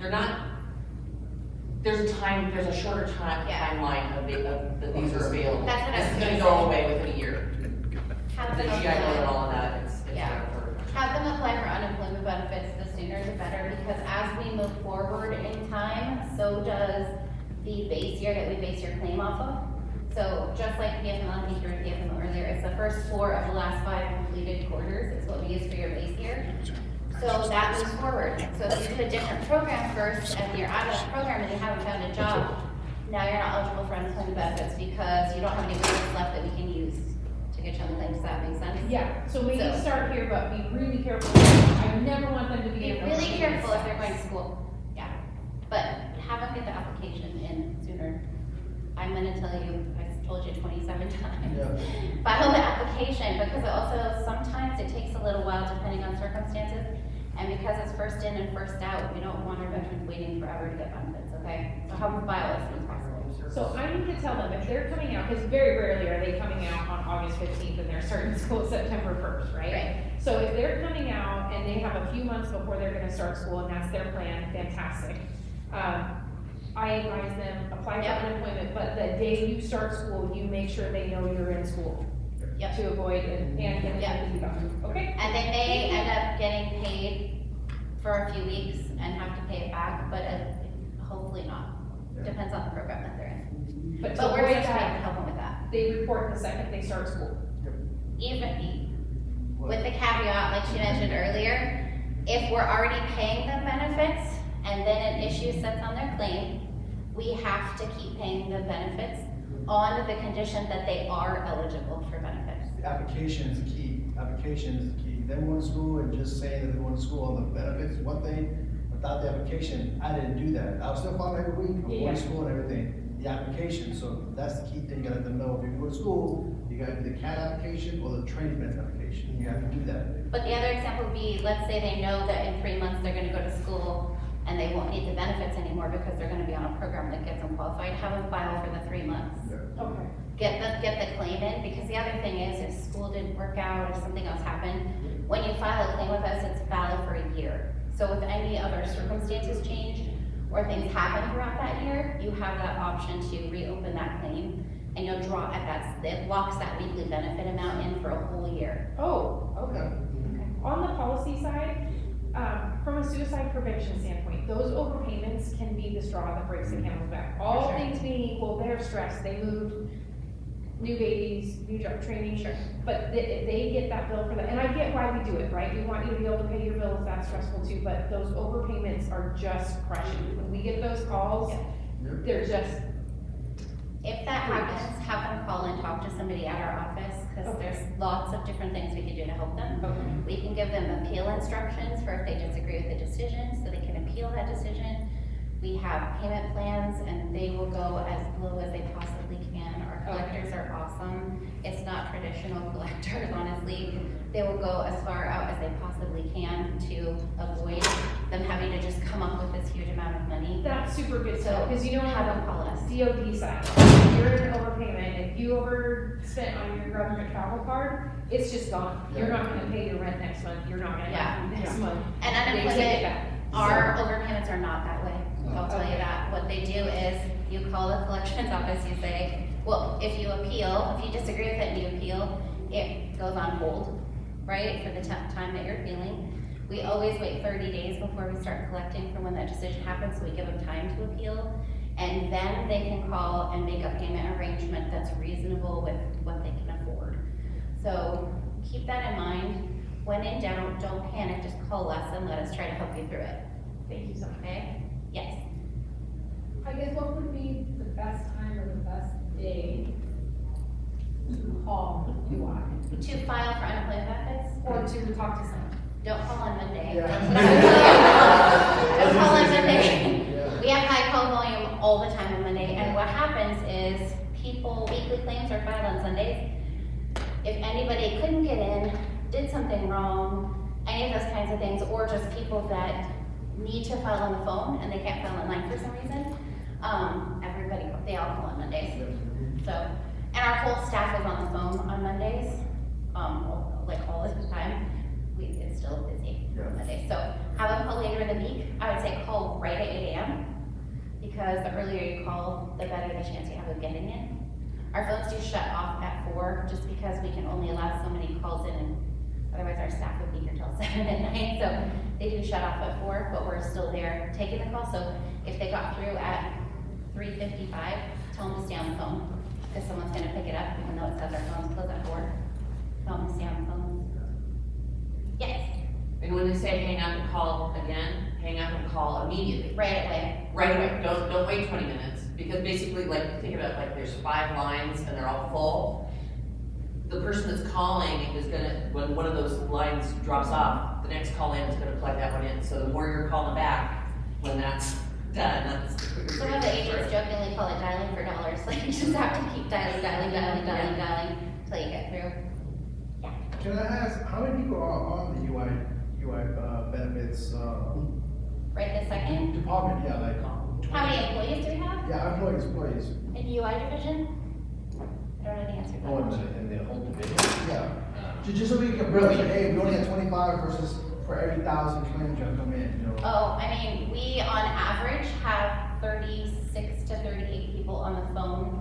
there's a shorter timeline of that these are available. That's what I was This is gonna gonna go say. away within a year. Have The them GI Bill and apply, all of that, it's Yeah. better. have them apply for unemployment benefits, the sooner the better, because as we move forward in time, so does the base year that we base your claim off of. So just like PFML, I think you were PFML earlier, it's the first 4 of the last 5 completed quarters, is what we use for your base year. So that moves forward. So if you do a different program first, and you're out of the program and you haven't found a job, now you're not eligible for unemployment benefits because you don't have any wages left that we can use to get you on the claim. Does that make sense? Yeah, so maybe So- start here, but be really careful. I never want them to be. Be in really overpayments. careful if they're going to school, yeah. But have them get the application in sooner. I'm gonna tell you, I told you 27 times. Yeah. File the application, because it also, sometimes it takes a little while depending on circumstances. And because it's first in and first out, we don't want our veterans waiting forever to get benefits, okay? So have them file as soon as possible. So I need to tell them, if they're coming out, because very rarely are they coming out on August 15th and they're starting school September 1st, right? Right. So if they're coming out and they have a few months before they're gonna start school and that's their plan, fantastic. I advise them, apply for Yep. unemployment, but the day you start school, you make sure they know you're in school. Yep. To avoid and get Yep. it, okay? And they may end up getting paid for a few weeks and have to pay it back, but hopefully not. Depends on the program that they're in. But to But we're avoid just trying to that, help them with that. they report the second they start school. Even, with the caveat, like she mentioned earlier, if we're already paying them benefits and then an issue sets on their claim, we have to keep paying the benefits on the condition that they are eligible for benefits. The application is the key. Application is the key. Them going to school and just saying that they're going to school on the benefits, is one thing. Without the application, I didn't do that. I was still following every week, I'm going to school and everything. The application, so that's the key thing, you gotta let them know. If you go to school, you gotta do the CAT application or the training benefit application. You have to do that. But the other example would be, let's say they know that in 3 months they're gonna go to school and they won't need the benefits anymore because they're gonna be on a program that gets them qualified, have them file for the 3 months. Okay. Get the claim in, because the other thing is, if school didn't work out, if something else happened, when you file a claim with us, it's valid for a year. So if any other circumstances change, or things happen throughout that year, you have that option to reopen that claim, and you'll draw at that, it locks that weekly benefit amount in for a whole year. Oh, okay. On the policy side, from a suicide prevention standpoint, those overpayments can be the straw that breaks the camel's back. All Sure. things being equal, they're stressed, they moved, new babies, new job training. Sure. But they get that bill for that, and I get why we do it, right? We want you to be able to pay your bills, that's stressful too, but those overpayments are just crushing. When we get those calls, they're just, If that happens, have them call and talk to somebody at our office, because Okay. there's lots of different things we can do to help them. okay. We can give them appeal instructions for if they disagree with the decision, so they can appeal that decision. We have payment plans, and they will go as low as they possibly can. Our collectors are awesome. It's not traditional collectors, honestly. They will go as far out as they possibly can to avoid them having to just come up with this huge amount of money. That's super good to know, So because you know, have them call us. DOD side, if you're in overpayment, if you overspent on your government travel card, it's just gone. You're not gonna pay your rent next month, you're not gonna have food next month. And They take it unemployment, back. our overpayments are not that way. I'll tell you that. What they do is, you call the collections office, you say, well, if you appeal, if you disagree with it and you appeal, it goes on hold, right, for the time that you're appealing. We always wait 30 days before we start collecting from when that decision happens, so we give them time to appeal. And then they can call and make a payment arrangement that's reasonable with what they can afford. So keep that in mind. When in doubt, don't panic, just call us and let us try to help you through it, Thank you so much. okay? Yes. I guess what would be the best time or the best day to call UI To file for unemployment benefits, or to talk to someone? don't call on Monday. Yeah. Don't call on Monday. Yeah. We have high call volume all the time on Monday, and what happens is weekly claims are filed on Sundays. If anybody couldn't get in, did something wrong, any of those kinds of things, or just people that need to file on the phone and they can't file online for some reason, they all call on Mondays. So, and our whole staff is on the phone on Mondays, like all of the time. It's still busy on Mondays. So have them call later in the week. I would say call right at 8 a.m. because the earlier you call, the better the chance you have of getting in. Our phones do shut off at 4 just because we can only allow so many calls in, and otherwise our staff would be here till 7 at night. So they do shut off at 4, but we're still there taking the call. So if they got through at 3:55, tell them to stay on the phone because someone's gonna pick it up even though it says our phones close at 4. Tell them to stay on the phone. Yes, And when they say hang up and call again, hang up and call immediately. right away. Right away, don't wait 20 minutes, because basically, like, think about it, like, there's 5 lines and they're all full. The person that's calling is gonna, when one of those lines drops off, the next call in is gonna plug that one in, so the more you're calling back, when that's done, that's the quicker. Some of the agents jokingly call it dialing for dollars, like you just have to keep dialing until you get through. Can I ask, how many people are on the UI benefits, Right this second, department, yeah, like? how many employees do we have Yeah, employees. in UI division? I don't know the answer to that question. in the whole division? Yeah. Just so we can really, hey, we only have 25 versus for every 1,000 claims that come in, you know? Oh, I mean, we on average have 36 to 38 people on the phone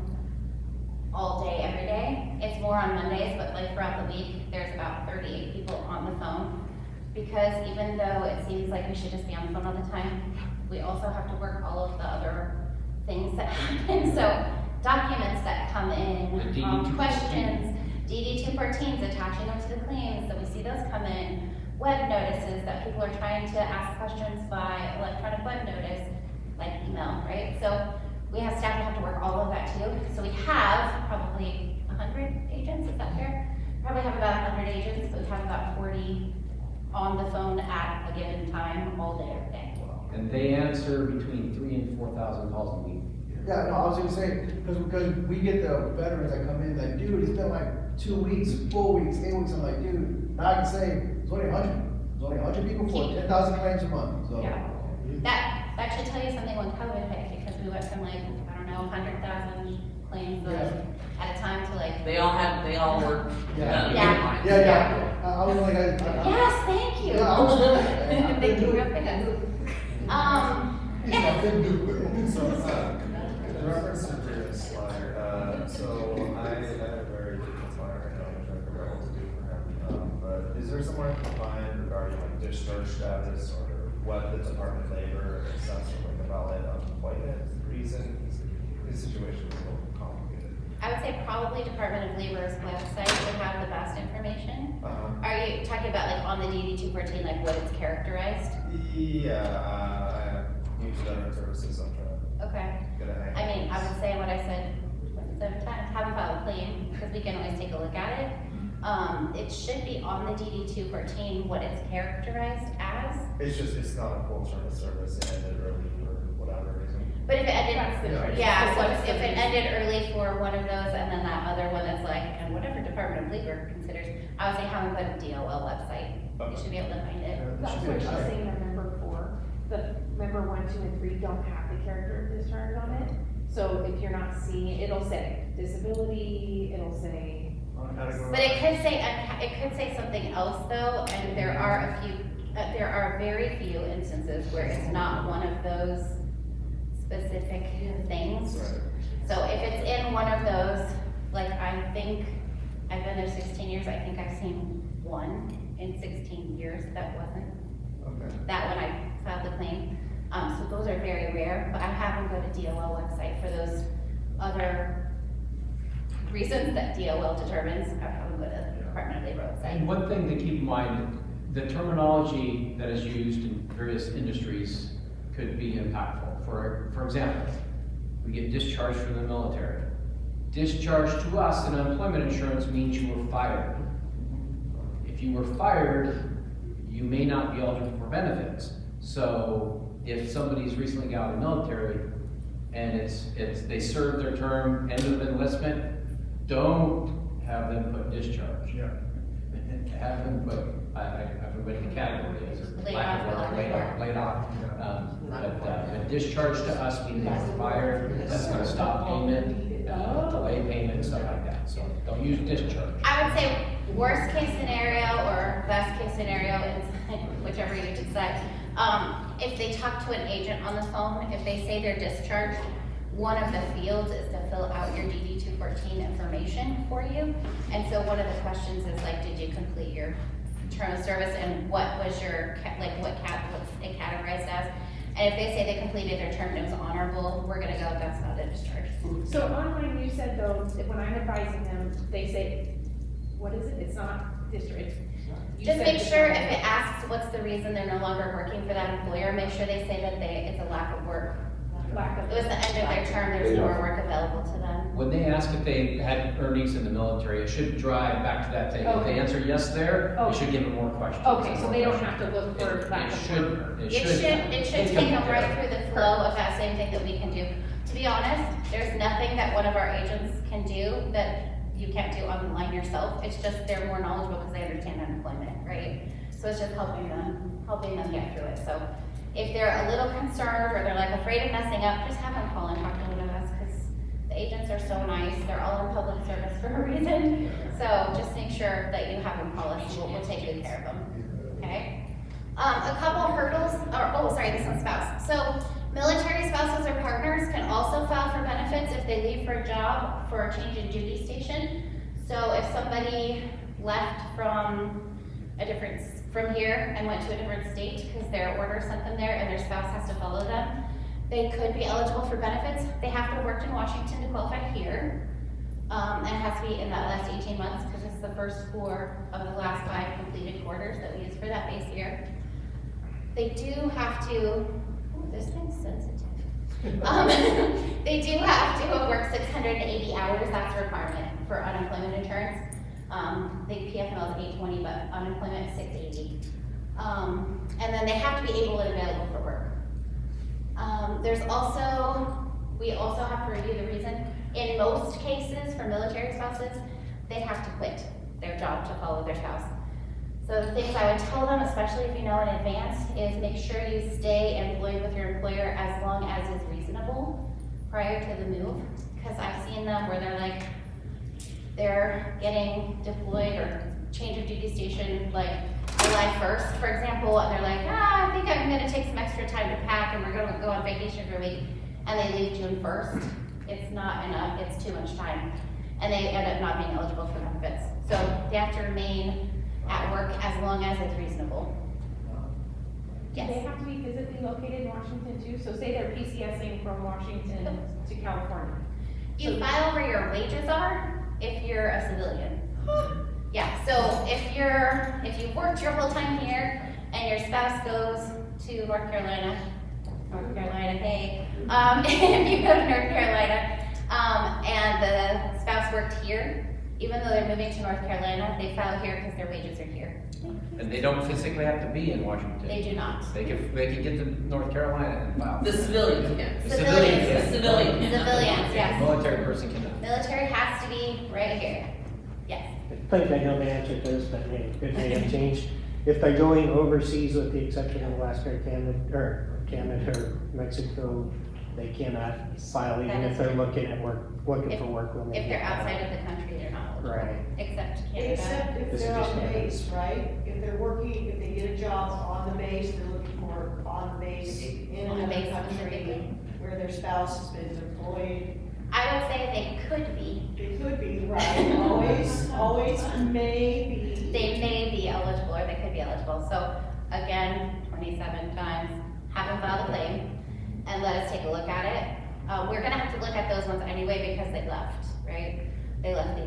all day, every day. It's more on Mondays, but like throughout the week, there's about 38 people on the phone. Because even though it seems like we should just be on the phone all the time, we also have to work all of the other things that happen. So documents that come in, The DD-214. questions, DD-214s, attaching them to the claims, so we see those come in. Web notices that people are trying to ask questions by electronic web notice, like email, right? So we have staff that have to work all of that too. So we have probably 100 agents, is that fair? Probably have about 100 agents, so we have about 40 on the phone at a given time, all day, every day. And they answer between 3,000 and 4,000 calls a week. Yeah, no, I was gonna say, because we get the veterans that come in, like, dude, it's been like 2 weeks, 4 weeks, 8 weeks, I'm like, dude, now I can say, it's only 100. It's only 100 people for 10,000 claims a month, so. Yeah. That should tell you something when COVID hit, because we went from like, I don't know, 100,000 claims at a time to like. They all work. Yeah. Yeah. I was like, Yes, thank you. Yeah, I was. Thank you, real fast. Yeah. So, in reference to the previous slide, so I had a very difficult slide right now, which I forgot what to do for him. But is there somewhere I can find regarding like discharge status or what the Department of Labor accepts or like a valid unemployment reason? His situation is a little complicated. I would say probably Department of Labor's website would have the best information. Are you talking about like on the DD-214, like what it's characterized? Yeah, I use veteran services. I'm trying to Okay. get a hang. I mean, I would say what I said 7 times, have them file a claim, because we can always take a look at it. It should be on the DD-214 what it's characterized as. It's not a full service, it ended early for whatever reason. But if it ended, Yeah. so if it ended early for one of those, and then that other one that's like, and whatever Department of Labor considers, I would say have them put a DOL website. You should be able to find it. That's what she's saying on number 4. The member 1, 2, and 3 don't have the character of discharge on it. So if you're not seeing it, it'll say disability, it'll say. But it could say something else though, and there are very few instances where it's not one of those specific things. Right. So if it's in one of those, like I think, I've been there 16 years, I think I've seen one in 16 years that wasn't Okay. that when I filed the claim. So those are very rare, but I have them go to DOL website for those other reasons that DOL determines. I have them go to the Department of Labor website. And one thing to keep in mind, the terminology that is used in various industries could be impactful. For example, we get discharged from the military. Discharge to us in unemployment insurance means you were fired. If you were fired, you may not be eligible for benefits. So if somebody's recently got out of the military and they served their term, end of enlistment, don't have them put discharge. Yeah. have them put, everybody in the category is lack of work, laid off. But discharge to us, meaning they were fired, that's gonna stop payment, delay payment, stuff like that. So don't use discharge. I would say worst case scenario or best case scenario, whichever you decide. If they talk to an agent on the phone, if they say they're discharged, one of the fields is to fill out your DD 214 information for you. And so one of the questions is like, did you complete your term of service and what was your, what's it categorized as? And if they say they completed their term and it was honorable, we're gonna go, that's not a discharge. So online, you said though, that when I'm advising them, they say, what is it? It's not district. You Just said make it's sure not- if it asks what's the reason they're no longer working for that employer, make sure they say that it's a lack of work. Lack of. It was the end of their term, there's more work available to them. When they ask if they had earnings in the military, it should drive back to that thing. If they Okay. answer yes there, it Okay. should give them more questions. Okay, so they don't have to look for lack It of should, work. it It should. should take them right through the flow of that same thing that we can do. To be honest, there's nothing that one of our agents can do that you can't do online yourself. It's just they're more knowledgeable because they understand unemployment, right? So it's just helping them get through it. So if they're a little concerned or they're like afraid of messing up, just have them call and talk to one of us because the agents are so nice. They're all in public service for a reason. So just make sure that you have them call us. We'll take good care of them. Okay? A couple hurdles, this one's spouse. So military spouses or partners can also file for benefits if they leave for a job for a change in duty station. So if somebody left from here and went to a different state because their order sent them there and their spouse has to follow them, they could be eligible for benefits. They have to have worked in Washington to qualify here. And it has to be in that last 18 months because it's the first 4 of the last 5 completed quarters that we use for that base year. They do have to, this thing's sensitive. They do have to have worked 680 hours, that's a requirement for unemployment insurance. The PFML is 820, but unemployment is 680. And then they have to be able and available for work. We also have to review the reason. In most cases, for military spouses, they have to quit their job to follow their spouse. So the things I would tell them, especially if you know in advance, is make sure you stay employed with your employer as long as is reasonable prior to the move. Because I've seen them where they're getting deployed or change of duty station like July 1st, for example, and they're like, I think I'm gonna take some extra time to pack and we're gonna go on vacation for a week, and they leave June 1st. It's not enough, it's too much time. And they end up not being eligible for benefits. So they have to remain at work as long as it's reasonable. Do they have to be physically located in Washington too? So say they're PCSing from Washington to California. You file where your wages are if you're a civilian. Yeah, so if you've worked your whole time here and your spouse goes to North Carolina, hey, if you go to North Carolina, and the spouse worked here, even though they're moving to North Carolina, they file here because their wages are here. And they don't physically have to be in Washington. They do not. They can get to North Carolina and file. The civilians can. The Civilians. can. The civilian can. Civilians, yes. Military person cannot. Military has to be right here. Yes. I think I know the answer to this, but it may have changed. If they're going overseas, with the exception of Alaska or Canada or Mexico, they cannot file even if they're looking for work when they If they're get outside hired. of the country, they're not eligible. Right. Except Canada. Except if This is they're just on the Canada. base, right? If they're working, if they get a job on the base, they're looking for on the base in On the another base country specifically. where their spouse has been deployed. I would say they could be. They could be, right? Always may be. They may be eligible or they could be eligible. So again, 27 times, have them file the claim and let us take a look at it. We're gonna have to look at those ones anyway because they left, right? They left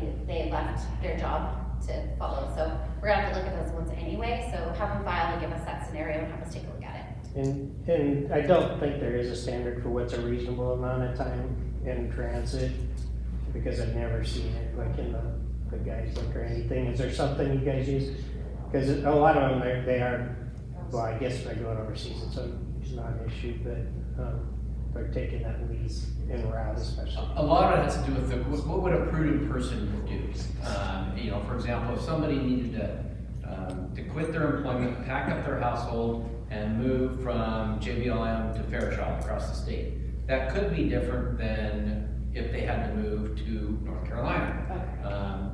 their job to follow. So we're gonna have to look at those ones anyway. So have them file and give us that scenario and have us take a look at it. And I don't think there is a standard for what's a reasonable amount of time in transit, because I've never seen it like in the guidebook or anything. Is there something you guys use? Because a lot of them, they are, well, I guess by going overseas, it's not an issue, but they're taking that lease en route especially? A lot of it has to do with what would a prudent person do? You know, for example, if somebody needed to quit their employment, pack up their household, and move from JBLM to Fairchild across the state, that could be different than if they had to move to North Carolina.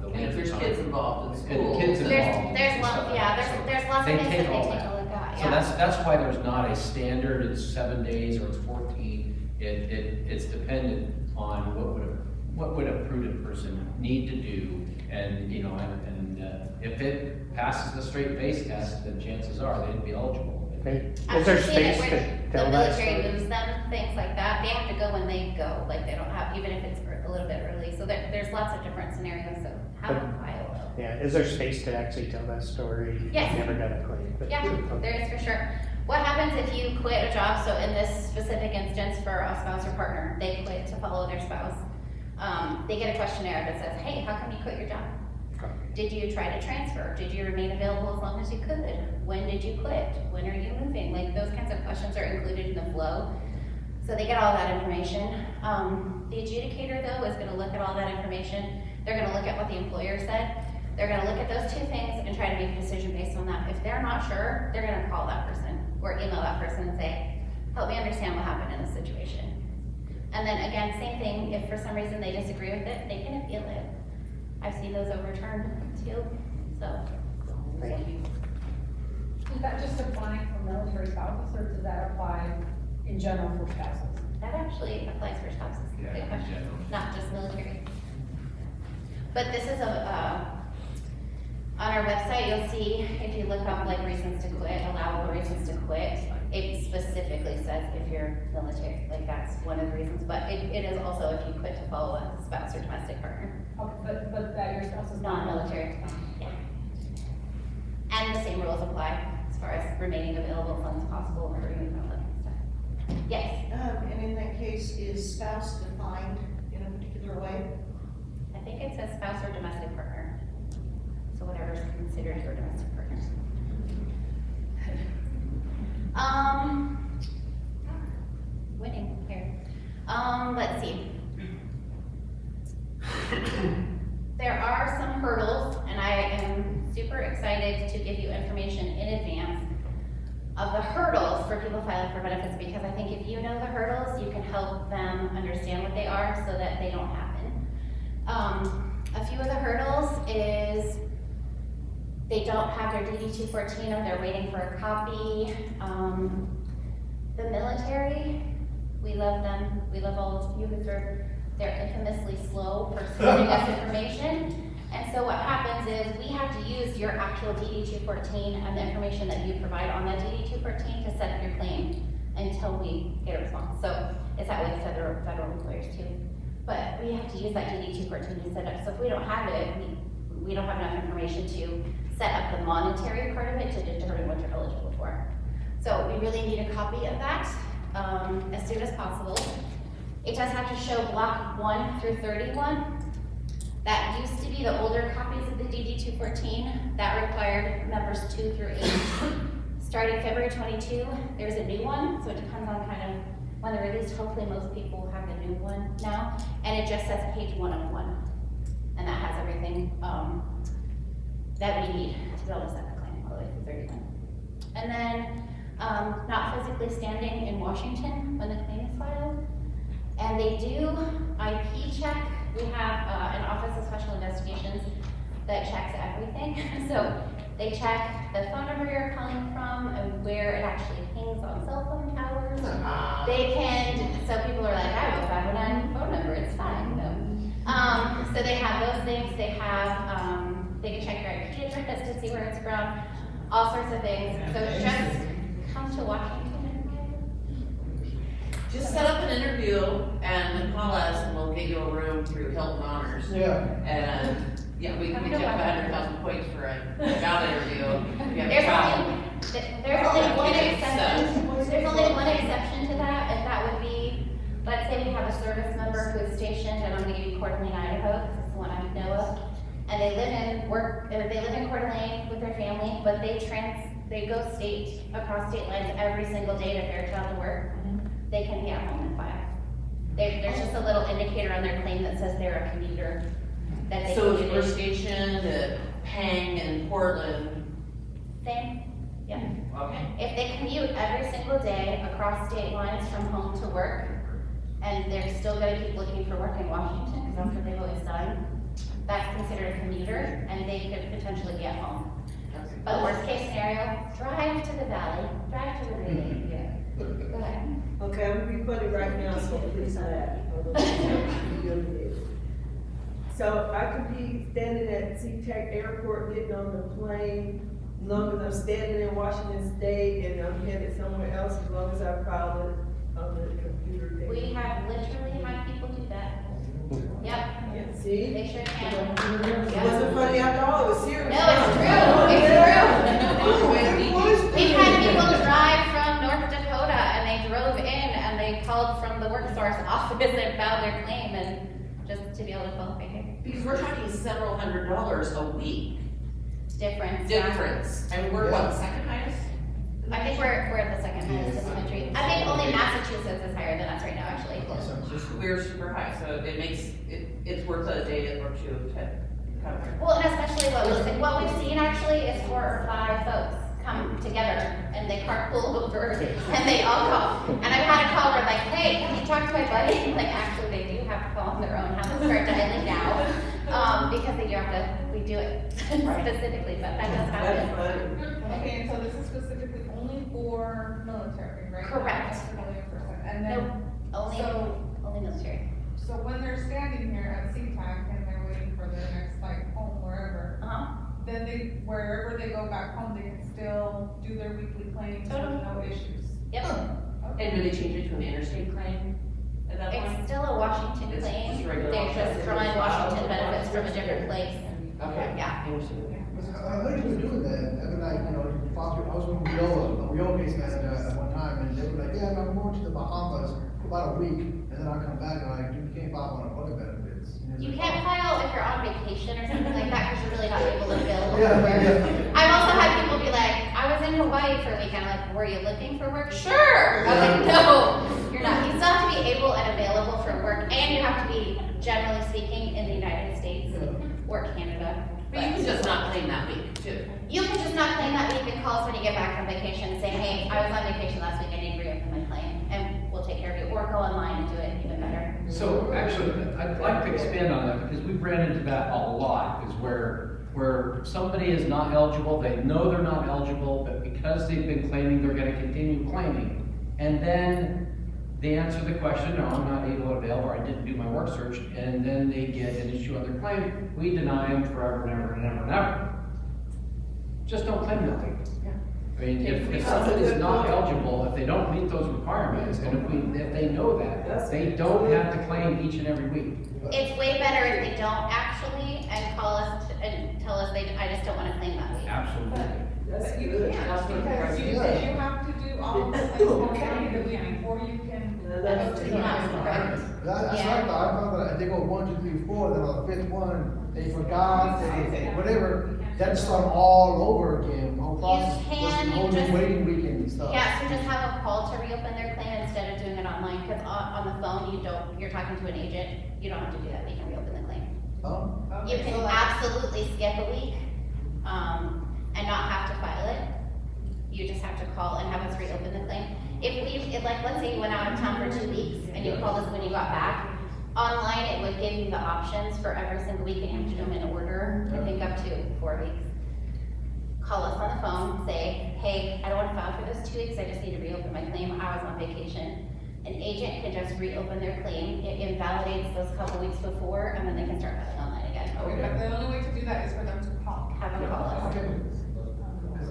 The And if winter there's time. kids involved in school. And kids involved. There's lots, yeah, there's lots of They things that take they all take that. a look at, So yeah. that's why there's not a standard, it's 7 days or it's 14. It's dependent on what would a prudent person need to do, and, you know, if it passes the straight face test, then chances are they'd be eligible. Okay, I've is there seen it space where to tell the that military story? moves them, things like that, they have to go when they go, like they don't have, even if it's a little bit early, so there's lots of different scenarios, so how But- in Iowa? Yeah, is there space to actually tell that story? Yes. Never got a claim, but. Yeah, Okay. there is for sure. What happens if you quit a job, so in this specific instance for a spouse or partner, they quit to follow their spouse. They get a questionnaire that says, hey, how come you quit your job? Okay. Did you try to transfer? Did you remain available as long as you could? When did you quit? When are you moving? Like, those kinds of questions are included in the flow. So they get all that information. The adjudicator, though, is gonna look at all that information. They're gonna look at what the employer said. They're gonna look at those two things and try to make a decision based on that. If they're not sure, they're gonna call that person or email that person and say, help me understand what happened in this situation. And then again, same thing, if for some reason they disagree with it, they can appeal it. I've seen those overturned too, so. Thank you. Is that just applying for military spouses, or does that apply in general for spouses? That actually applies for spouses, Yeah, good in question, general. not just military. But this is on our website, you'll see, if you look up like reasons to quit, allowable reasons to quit, it specifically says if you're military, like that's one of the reasons, but it is also if you quit to follow a spouse or domestic partner, Okay, but that your spouse is non-military. Yeah. And the same rules apply as far as remaining available as long as possible for you and all that stuff. Yes, And in that case, is spouse defined in a particular way? I think it says spouse or domestic partner. So whatever is considered your domestic partner. Winning here. Let's see. There are some hurdles, and I am super excited to give you information in advance of the hurdles for people filing for benefits, because I think if you know the hurdles, you can help them understand what they are so that they don't happen. A few of the hurdles is they don't have their DD-214 or they're waiting for a copy. The military, we love them. We love all of you who serve. They're infamously slow for sending us information. And so what happens is we have to use your actual DD-214 and the information that you provide on that DD-214 to set up your claim until we get a response. So it's that way with federal employers too. But we have to use that DD-214 to set up. So if we don't have it, we don't have enough information to set up the monetary part of it to determine what you're eligible for. So we really need a copy of that as soon as possible. It does have to show block 1 through 31. That used to be the older copies of the DD-214. That required numbers 2 through 8. Starting February 22, there's a new one, so it depends on kind of when they're released. Hopefully most people have the new one now. And it just says page 101. And that has everything that we need to be able to set the claim all the way through 31. And then not physically standing in Washington when the claim is filed. And they do IP check. We have an Office of Special Investigations that checks everything. So they check the phone number you're calling from and where it actually hangs on cell phone towers. They can, so people are like, I have a 509 phone number, it's fine. No. So they have those things. They have, they can check your IP address to see where it's from, all sorts of things. So just come to Washington. Just set up an interview and call us and we'll get you a room through Hilton Honors. Yeah. And, yeah, we can get you 100,000 points for a job interview. If you have a There's problem. only one Okay, exception. There's only one exception to that, and that would be, let's say we have a service member who is stationed, and I'm gonna give you Coeur d'Alene, Idaho, because it's the one I know of. And they live in Coeur d'Alene with their family, but they go across state lines every single day to Fairchild to work. They can be at home and file. There's just a little indicator on their claim that says they're a commuter, that they So if you're commuted. stationed at Pang in Portland, Same, yeah. okay, If they commute every single day across state lines from home to work, and they're still gonna keep looking for work in Washington, because that's what they've always done, that's considered a commuter, and they could potentially be at home. But worst case scenario, drive to the valley, drive to the Great yeah. Go ahead. Okay, I'm gonna be funny right now, so please laugh. So I could be standing at SeaTac Airport, getting on the plane, as long as I'm standing in Washington State and I'm headed somewhere else, as long as I filed it on the computer thing. We have literally had people do that. Yep, Yeah, see? they sure can. It wasn't funny after all, it was serious. No, it's true, it's true. We've had people drive from North Dakota and they drove in and they called from the workforce office and filed their claim and just to be able to qualify here. because we're talking several $100s a week Difference. difference. And we're what, second highest? I think we're at the second highest in the country. I think only Massachusetts is higher than us right now, actually. We're super high, so it makes, it's worth a day or two to come here. Well, and especially what we've seen actually is 4 or 5 folks come together and they carpool over and they all call. And I've had a call where like, hey, can you talk to my buddy? Like, actually, they do have to call on their own, have to start dialing now. Because they do have to, we do it specifically, but that does happen. Okay, and so this is specifically only for military, right? Correct. Not for civilian person. And then, Only military. so when they're standing here at SeaTac and they're waiting for their next like home wherever, then they, wherever they go back home, they can still do their weekly claims with no issues. Yep. And do they change it to an interstate claim at that point? It's still a Washington It's claim. just regular They're just drawing Washington benefits from a different place. Okay. Yeah. I heard you were doing that, every night, you know, I was with Wiola case manager at one time, and they were like, yeah, I'm going to the Bahamas for about a week, and then I come back, and I'm like, you can't file on other benefits. You can't file if you're on vacation or something like that, because you're really not able to bill for Yeah, work. yeah. I've also had people be like, I was in Hawaii for a week, and I'm like, were you looking for work? Sure! I'm like, no, you're not. You still have to be able and available for work, and you have to be, generally speaking, in the United States or Canada. But you can just not claim that week, too. You can just not claim that week and call us when you get back from vacation and say, hey, I was on vacation last week, I need to reopen my claim, and we'll take care of you, or go online and do it even better. So actually, I'd like to expand on that because we've ran into that a lot, is where somebody is not eligible, they know they're not eligible, but because they've been claiming, they're gonna continue claiming. And then they answer the question, no, I'm not able to avail, or I didn't do my work search, and then they get an issue on their claim, we deny them forever and ever and ever and ever. Just don't claim that week. I mean, if somebody's not eligible, if they don't meet those requirements, and if they know that, they don't have to claim each and every week. It's way better if they don't actually, and call us and tell us I just don't wanna claim that week. Absolutely. But you can't, because you have to do all of this activity in the beginning before you can go to the hospital. That's what I thought. I thought that they go 1, 2, 3, 4, then on the 5th one, they forgot, they whatever. That start all over again. The whole process can, was the you whole just- waiting weekend and stuff. Yeah, so just have a call to reopen their claim instead of doing it online, because on the phone, you're talking to an agent, you don't have to do that, we can reopen the claim. Oh. You can absolutely skip a week, and not have to file it. You just have to call and have us reopen the claim. If like, let's say you went out of town for 2 weeks, and you called us when you got back, online, it would give you the options for every single week, and you have to do them in order, I think up to 4 weeks. Call us on the phone, say, hey, I don't want to file for those 2 weeks, I just need to reopen my claim, I was on vacation. An agent can just reopen their claim, it invalidates those couple weeks before, and then they can start filing online again. Okay, but the only way to do that is for them to call. Have them call us.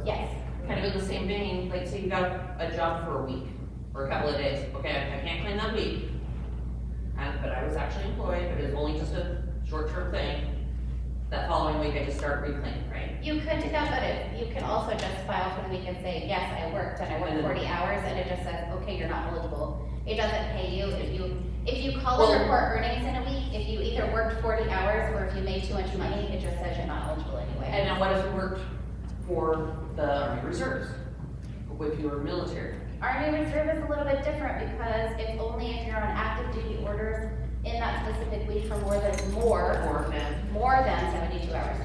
Yes. Kind of in the same vein, like say you got a job for a week or a couple of days. Okay, I can't claim that week. But I was actually employed, but it was only just a short-term thing. That following week, I just start reclaiming, right? You could do that, but you can also just file for the week and say, yes, I worked and I worked 40 hours, and it just says, okay, you're not eligible. It doesn't pay you if you call and report earnings in a week, if you either worked 40 hours or if you made too much money, it just says you're not eligible anyway. And now what if you worked for the Army Reserves, if you were military? Army Reserve is a little bit different because it's only if you're on active duty orders in that specific week for more than 72 hours.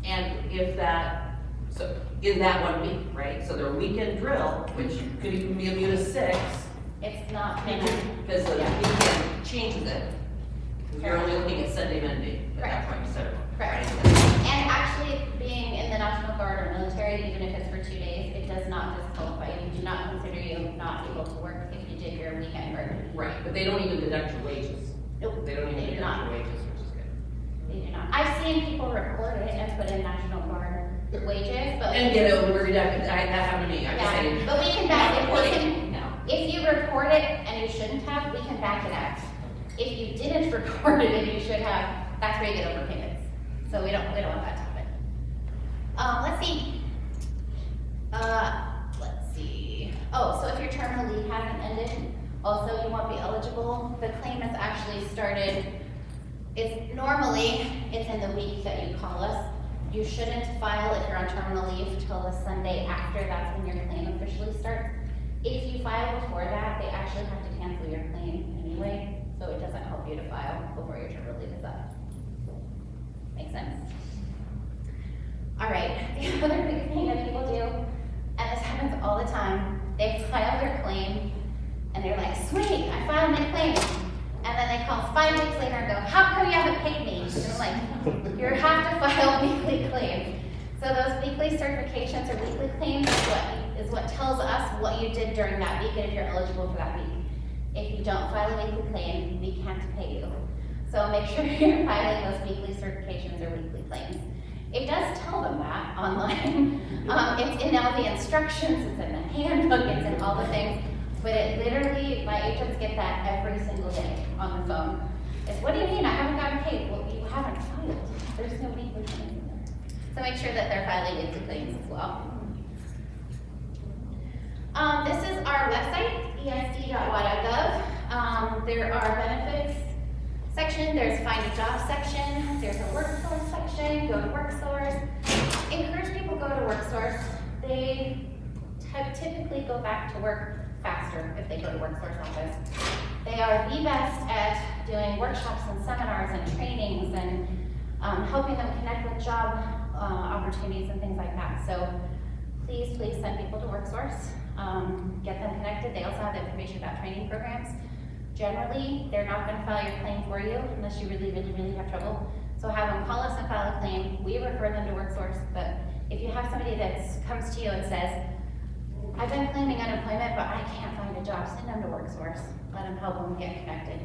And if that, so in that 1 week, right? So their weekend drill, which could even be a muted of 6, It's not, because the weekend changes it. Because you're only looking at Sunday, Monday at that point, so. correct. And actually, being in the National Guard or military, even if it's for 2 days, it does not disqualify you. We do not consider you not able to work if you did your weekend work. Right, but they don't even deduct your wages. Nope, They don't even they do deduct not. your wages, which is good. They do not. I've seen people report it and put in National Guard wages, but. And get over deducted, that happened to me, I just Yeah, said. but we can back it, No. if you report it and you shouldn't have, we can back it up. If you didn't report it and you should have, that's where you get overpayments. So we don't want that to happen. Let's see. Oh, so if your terminal leave hasn't ended, also you won't be eligible. The claim is actually started, it's in the week that you call us. You shouldn't file if you're on terminal leave till the Sunday after, that's when your claim officially starts. If you file before that, they actually have to cancel your claim anyway, so it doesn't help you to file before your terminal leave is up. Make sense? All right, the other big thing that people do, and this happens all the time, they file their claim, and they're like, sweet, I filed my claim. And then they call 5 weeks later and go, how come you haven't paid me? And I'm like, you have to file weekly claims. So those weekly certifications or weekly claims is what tells us what you did during that week and if you're eligible for that week. If you don't file a weekly claim, we can't pay you. So make sure you're filing those weekly certifications or weekly claims. It does tell them that online. It's in all the instructions, it's in the handbook, it's in all the things. But it literally, my agents get that every single day on the phone. It's, what do you mean, I haven't gotten paid? Well, you haven't filed. There's no weekly claims in there. So make sure that they're filing weekly claims as well. This is our website, esd.wa.gov. There are benefits section, there's find a job section, there's a work source section, go to work source. Encourage people to go to work source. They typically go back to work faster if they go to work source office. They are the best at doing workshops and seminars and trainings and helping them connect with job opportunities and things like that. So please send people to work source. Get them connected. They also have the information about training programs. Generally, they're not going to file your claim for you unless you really have trouble. So have them call us and file a claim. We refer them to work source, but if you have somebody that comes to you and says, I've been claiming unemployment, but I can't find a job, send them to work source. Let them help them get connected.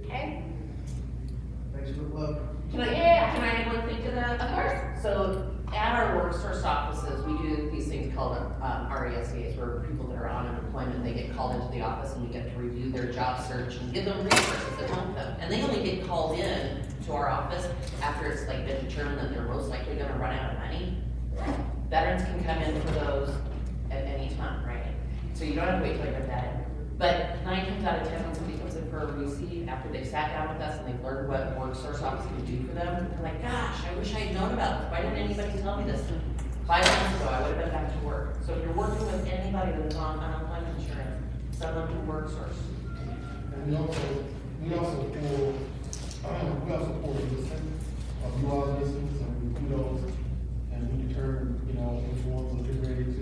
Okay? Thanks for the plug. Can I add one thing to that? Of course. So at our work source offices, we do these things called RESAs, where people that are on unemployment, they get called into the office and we get to review their job search and give them resources that help them. And they only get called in to our office after it's like been determined that they're most likely gonna run out of money. Veterans can come in for those at any time, right? So you don't have to wait till I get that in. But 9 times out of 10, when somebody comes in for a receipt, after they've sat down with us and they've learned what work source office can do for them, they're like, gosh, I wish I had known about this. Why didn't anybody tell me this 5 months ago? I would have been back to work. So if you're working with anybody that is on unemployment insurance, send them to work source. And we also pull a list of UR listings and we do those, and we determine, which ones are getting ready to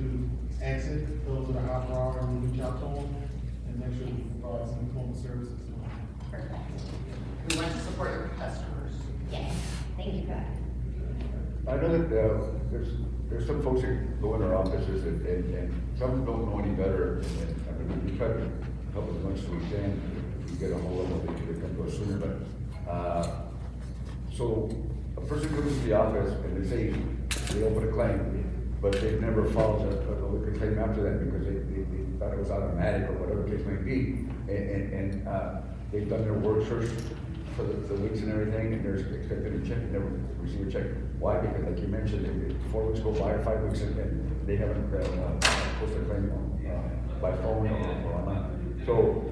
exit, those that are high priority, and we reach out to them, and make sure we provide some employment services to them. Perfect. We want to support your customers. Yes, thank you for that. I know that there's some folks that go in our offices and some don't know any better. And I mean, we try to help as much as we can. If we get a hold of them, they can come to us sooner. But so a person comes to the office and they say they open a claim, but they've never filed a claim after that because they thought it was automatic or whatever the case may be. And they've done their work search for the weeks and everything, and they're expected to check and never receive a check. Why? Because like you mentioned, 4 weeks go by or 5 weeks and they haven't posted a claim by phone or online. So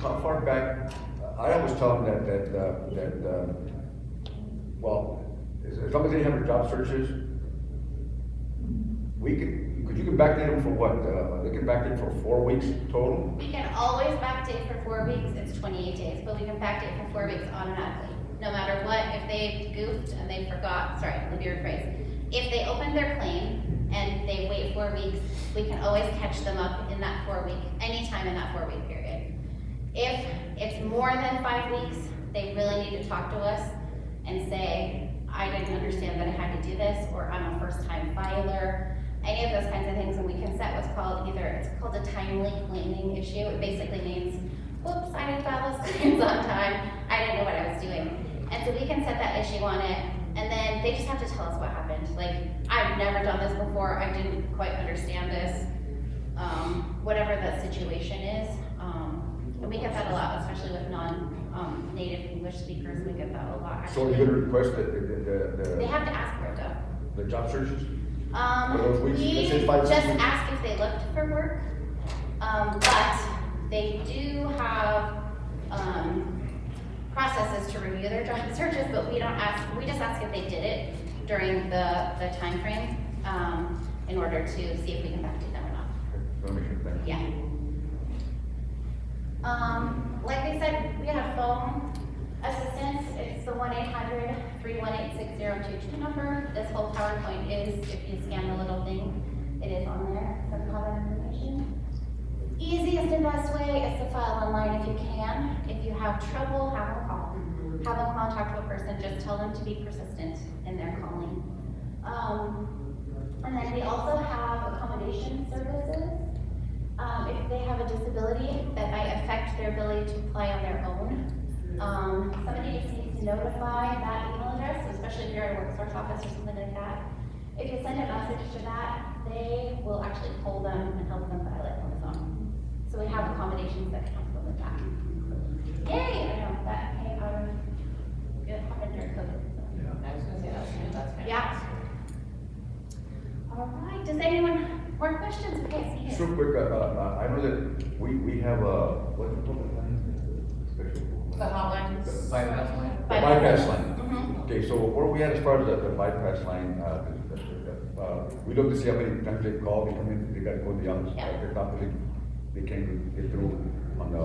how far back? I always tell them that well, as long as they have their job searches, we can could you can backdate them for what, they can backdate for 4 weeks total? We can always backdate for 4 weeks, it's 28 days, but we can backdate for 4 weeks automatically. No matter what, if they goofed and they forgot, sorry, let me rephrase. If they opened their claim and they wait 4 weeks, we can always catch them up in that 4 week, anytime in that 4 week period. If it's more than 5 weeks, they really need to talk to us and say, I didn't understand that I had to do this, or I'm a first time filer, any of those kinds of things, and we can set what's called it's called a timely claiming issue. It basically means, whoops, I didn't file those claims on time, I didn't know what I was doing. And so we can set that issue on it, and then they just have to tell us what happened. Like, I've never done this before, I didn't quite understand this, whatever the situation is. And we get that a lot, especially with non-native English speakers, we get that a lot. So you're gonna request the They have to ask for it though. the job searches? For those weeks, We let's say 5 just 6 weeks? ask if they looked for work, but they do have, processes to review their job searches, but we just ask if they did it during the time frame, in order to see if we can backdate them or not. Let me make sure, thank you. Yeah. Like I said, we have phone assistance, it's the 1-800-318-6022 number. This whole PowerPoint is, if you scan the little thing, it is on there, so we have that information. Easiest and best way is to file online if you can. If you have trouble, have them call. Have them contact a person, just tell them to be persistent in their calling. And then we also have accommodation services. If they have a disability that might affect their ability to apply on their own, somebody just needs to notify that email address, especially if you're at a workforce office or something like that. If you send a message to that, they will actually pull them and help them file it on the phone. So we have accommodations that can help with that. Yay! I know that came out of, it happened during COVID. I was gonna say, that's fantastic. Yeah. All right, does anyone, more questions? We can't see it. So quick, I know that we have what do you call that line? Special. The hotline. The Bypass line? The bypass line. Mhm. Okay, so where we at as far as the bypass line, we look to see how many times they call, they come in, they gotta go to the office, Yeah. they're not really, they can't get through on the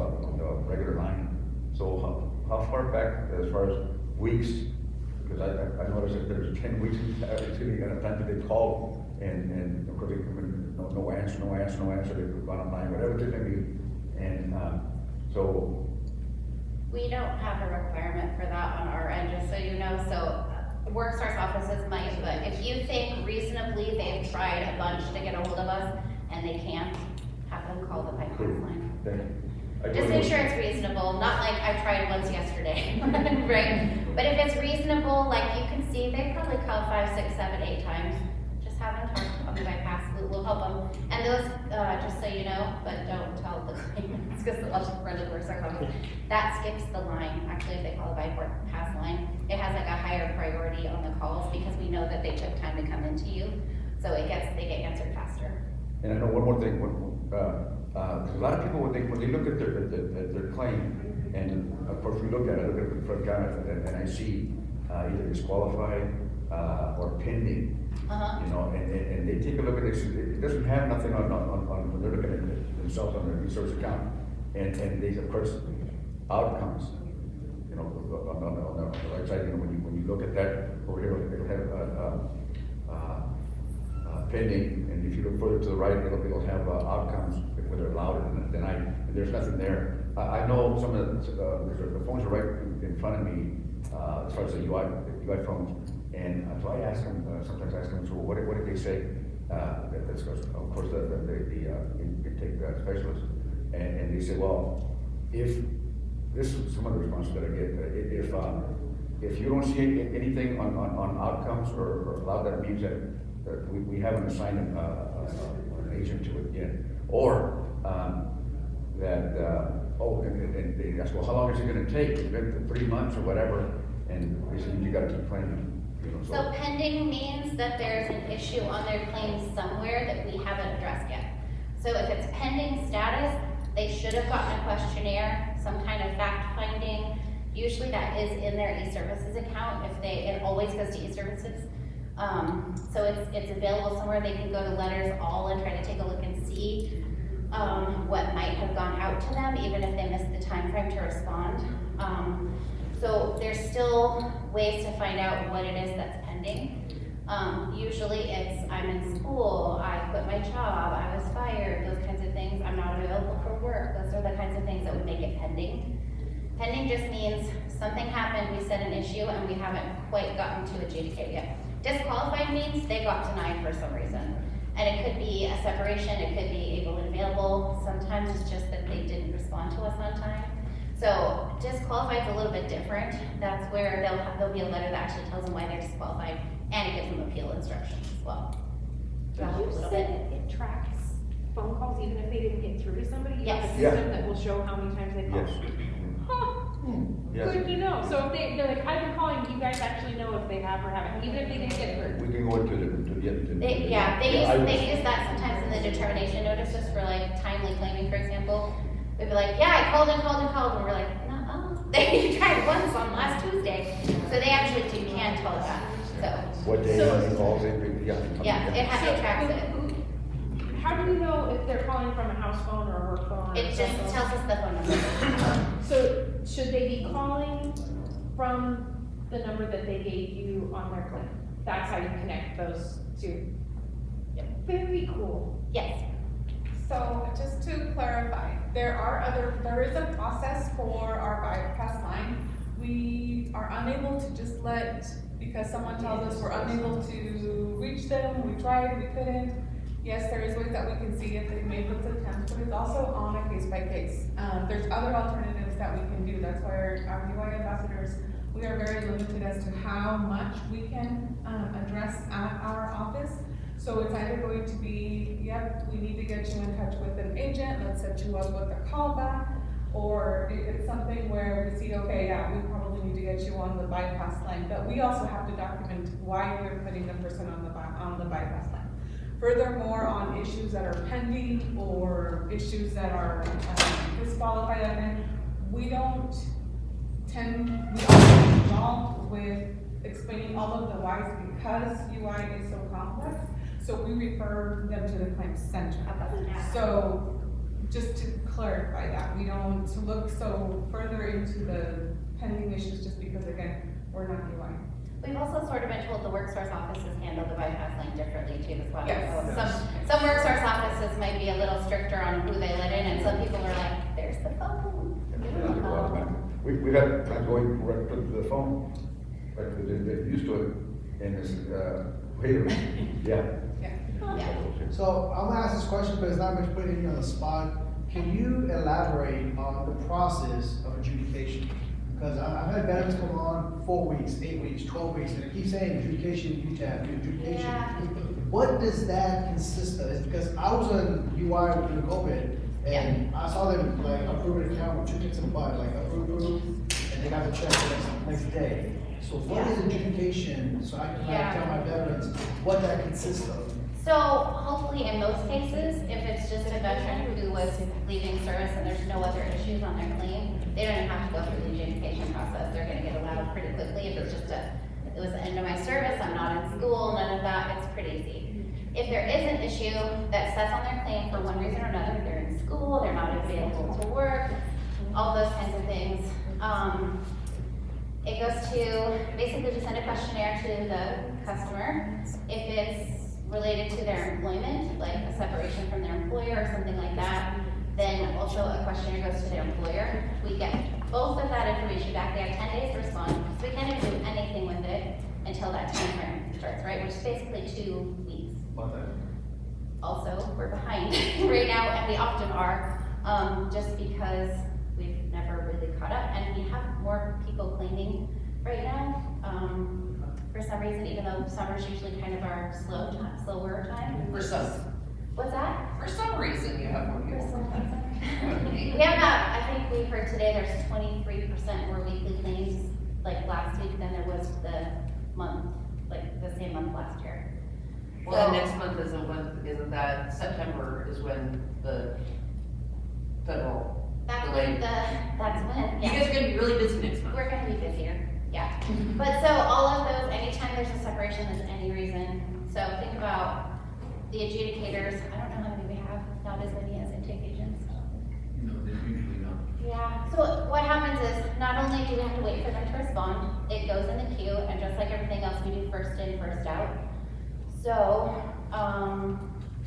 regular line. So how far back as far as weeks? Because I noticed that there's 10 weeks actually at a time that they call and of course they come in, no answer, they've gone online, whatever it may be. And so We don't have a requirement for that on our end, just so you know, so workforce offices might, but if you think reasonably they've tried a bunch to get a hold of us and they can't, have them call the bypass line. Just make sure it's reasonable, not like I tried once yesterday, right? But if it's reasonable, like you can see, they probably call 5, 6, 7, 8 times. Just have them talk on the bypass, we'll help them. And those, just so you know, but don't tell the claimants, because they'll just run to the workforce office. That skips the line, actually, if they call the bypass line. It has like a higher priority on the calls because we know that they took time to come into you. So they get answered faster. And I know one more thing, because a lot of people, when they look at their claim, and of course we look at it, I look at the front counter, and I see either disqualified or pending, you know, and they take a look at this, it doesn't have nothing on when they're looking at themselves on their resource account, and they, of course, outcomes, you know, on the right side, you know, when you look at that, over here, it'll have pending, and if you look further to the right, it'll have outcomes, whether allowed or denied, and there's nothing there. I know some of the phones are right in front of me, as far as the UI phones, and so I ask them, sometimes ask them, so what did they say? That's, of course, the intake specialist, and they say, well, if, this is some of the responses that I get, if you don't see anything on outcomes or allowed, that means that we haven't assigned an agent to it yet, or and they ask, well, how long is it going to take? It's been 3 months or whatever, and they say you got to keep claiming. You know, So pending means that there's an issue on their claim somewhere that we haven't addressed yet. So if it's pending status, they should have gotten a questionnaire, some kind of fact finding. Usually that is in their e-services account. It always goes to e-services. So it's available somewhere. They can go to Letters All and try to take a look and see what might have gone out to them, even if they missed the time frame to respond. So there's still ways to find out what it is that's pending. Usually it's, I'm in school, I quit my job, I was fired, those kinds of things, I'm not available for work. Those are the kinds of things that would make it pending. Pending just means something happened, we set an issue, and we haven't quite gotten to adjudicate yet. Disqualified means they got denied for some reason. And it could be a separation, it could be able and available. Sometimes it's just that they didn't respond to us on time. So disqualified is a little bit different. That's where there'll be a letter that actually tells them why they're disqualified, and it gives them appeal instructions as well. Did you say it tracks phone calls even if they didn't get through to somebody? You have a Yes. system that will show how many times they called? Yes. Huh, Yes. good to know. So if they're like, I've been calling, you guys actually know if they have or haven't, even if they didn't get through. We can go into They use that sometimes in the determination notices for like timely claiming, for example. They'd be like, yeah, I called and we're like, no, you tried once on last Tuesday. So they actually can tell that, so. What day he calls in, Yeah, it tracks it. How do we know if they're calling from a house phone or a work phone? Or It a just cell phone? tells us the phone number. So should they be calling from the number that they gave you on their claim? That's how you connect those two. Very cool. Yes. So just to clarify, there is a process for our bypass line. We are unable to just because someone tells us we're unable to reach them, we tried, we couldn't. Yes, there is ways that we can see if they made those attempts, but it's also on a case by case. There's other alternatives that we can do. That's why our UI ambassadors, we are very limited as to how much we can address at our office. So it's either going to be, yep, we need to get you in touch with an agent, let's set you up with a callback, or it's something where we see, okay, yeah, we probably need to get you on the bypass line, but we also have to document why we're putting the person on the bypass line. Furthermore, on issues that are pending or issues that are disqualified, we are involved with explaining all of the whys because UI is so complex. So we refer them to the claims center. So just to clarify that, we don't look so further into the pending issues just because, again, we're not UI. We've also sort of been told the WorkSource offices handle the bypass line differently too as well. Yes. So some WorkSource offices might be a little stricter on who they let in, and some people are like, there's the phone. We got times going right to the phone, but they're used to it, and it's, wait a minute, yeah. So I'm gonna ask this question, but it's not much putting you on the spot. Can you elaborate on the process of adjudication? Because I've had veterans come on 4 weeks, 8 weeks, 12 weeks, and they keep saying adjudication, adjudication. Yeah. What does that consist of? It's because I was on UI during COVID, and I saw them like approve an account with 2 clicks in the butt, like approve, and they got the check the next day. So what is adjudication, so I can tell my veterans what that consists of? So hopefully in most cases, if it's just a veteran who was leaving service and there's no other issues on their claim, they don't even have to go through the adjudication process. They're gonna get allowed pretty quickly. If it's just it was the end of my service, I'm not in school, none of that, it's pretty easy. If there is an issue that says on their claim for one reason or another, they're in school, they're not available to work, all those kinds of things, it goes to, basically we send a questionnaire to the customer. If it's related to their employment, like a separation from their employer or something like that, then also a questionnaire goes to their employer. We get both of that information back. They have 10 days to respond, so we can't even do anything with it until that time frame starts, right? Which is basically 2 weeks. Also, we're behind right now, and we often are, just because we've never really caught up, and we have more people claiming right now. For some reason, even though summer's usually kind of our slower time. For some. What's that? For some reason, you have more people. We have about, I think we heard today there's 23% more weekly claims like last week than there was the month, like the same month last year. Well, the next month isn't that September is when the federal. That's when, yeah. You guys are gonna be really busy next month. We're gonna be busier, yeah. But so all of those, anytime there's a separation separation is any reason. So think about the adjudicators, I don't know how many we have, not as many as intake agents. No, there's usually not. Yeah, so what happens is, not only do we have to wait for them to respond, it goes in the queue, and just like everything else, we do first in, first out. So,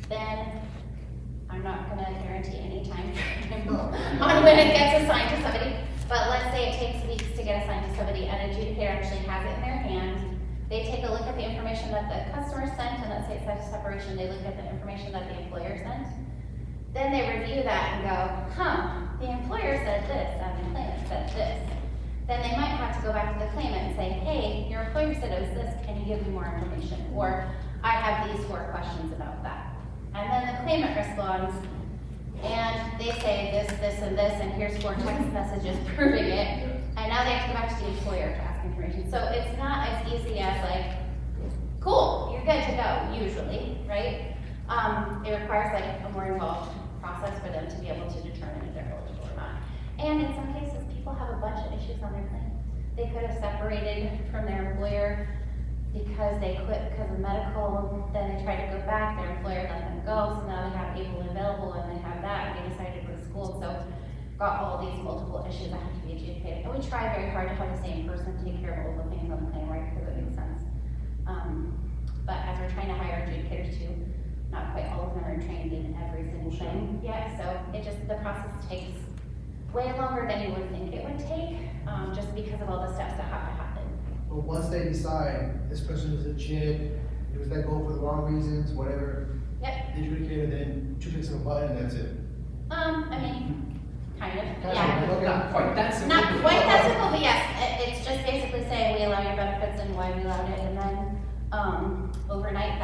then, I'm not gonna guarantee any time on when it gets assigned to somebody, but let's say it takes weeks to get assigned to somebody, and an adjudicator actually has it in their hand. They take a look at the information that the customer sent, and let's say it's a separation, they look at the information that the employer sent. Then they review that and go, the employer said this, and the claimant said this. Then they might have to go back to the claimant and say, hey, your employer said it was this, can you give me more information? Or, I have these 4 questions about that. And then the claimant responds, and they say this, this, and this, and here's 4 text messages proving it. And now they have to go back to the employer to ask information. So it's not as easy as like, cool, you're good to go, usually, right? It requires like a more involved process for them to be able to determine if they're eligible or not. And in some cases, people have a bunch of issues on their claim. They could have separated from their employer because they quit because of medical, then they try to go back, their employer let them go, so now they have able and available, and they have that, and they decided to go to school, so got all these multiple issues that have to be adjudicated. And we try very hard to have the same person take care of all the things on the claim, right, because it makes sense. But as we're trying to hire adjudicators too, not quite all of them are trained in every single thing yet, so the process takes way longer than you would think it would take, just because of all the steps that have to happen. But once they decide this person is a chip, it was let go for the wrong reasons, whatever. Yep. The adjudicator then clicks a button, that's it. I mean, kind of, Kind yeah. of, okay. Not quite that simple. Not quite that simple, but yes, it's just basically saying we allow your benefits and why we allowed it, and then, overnight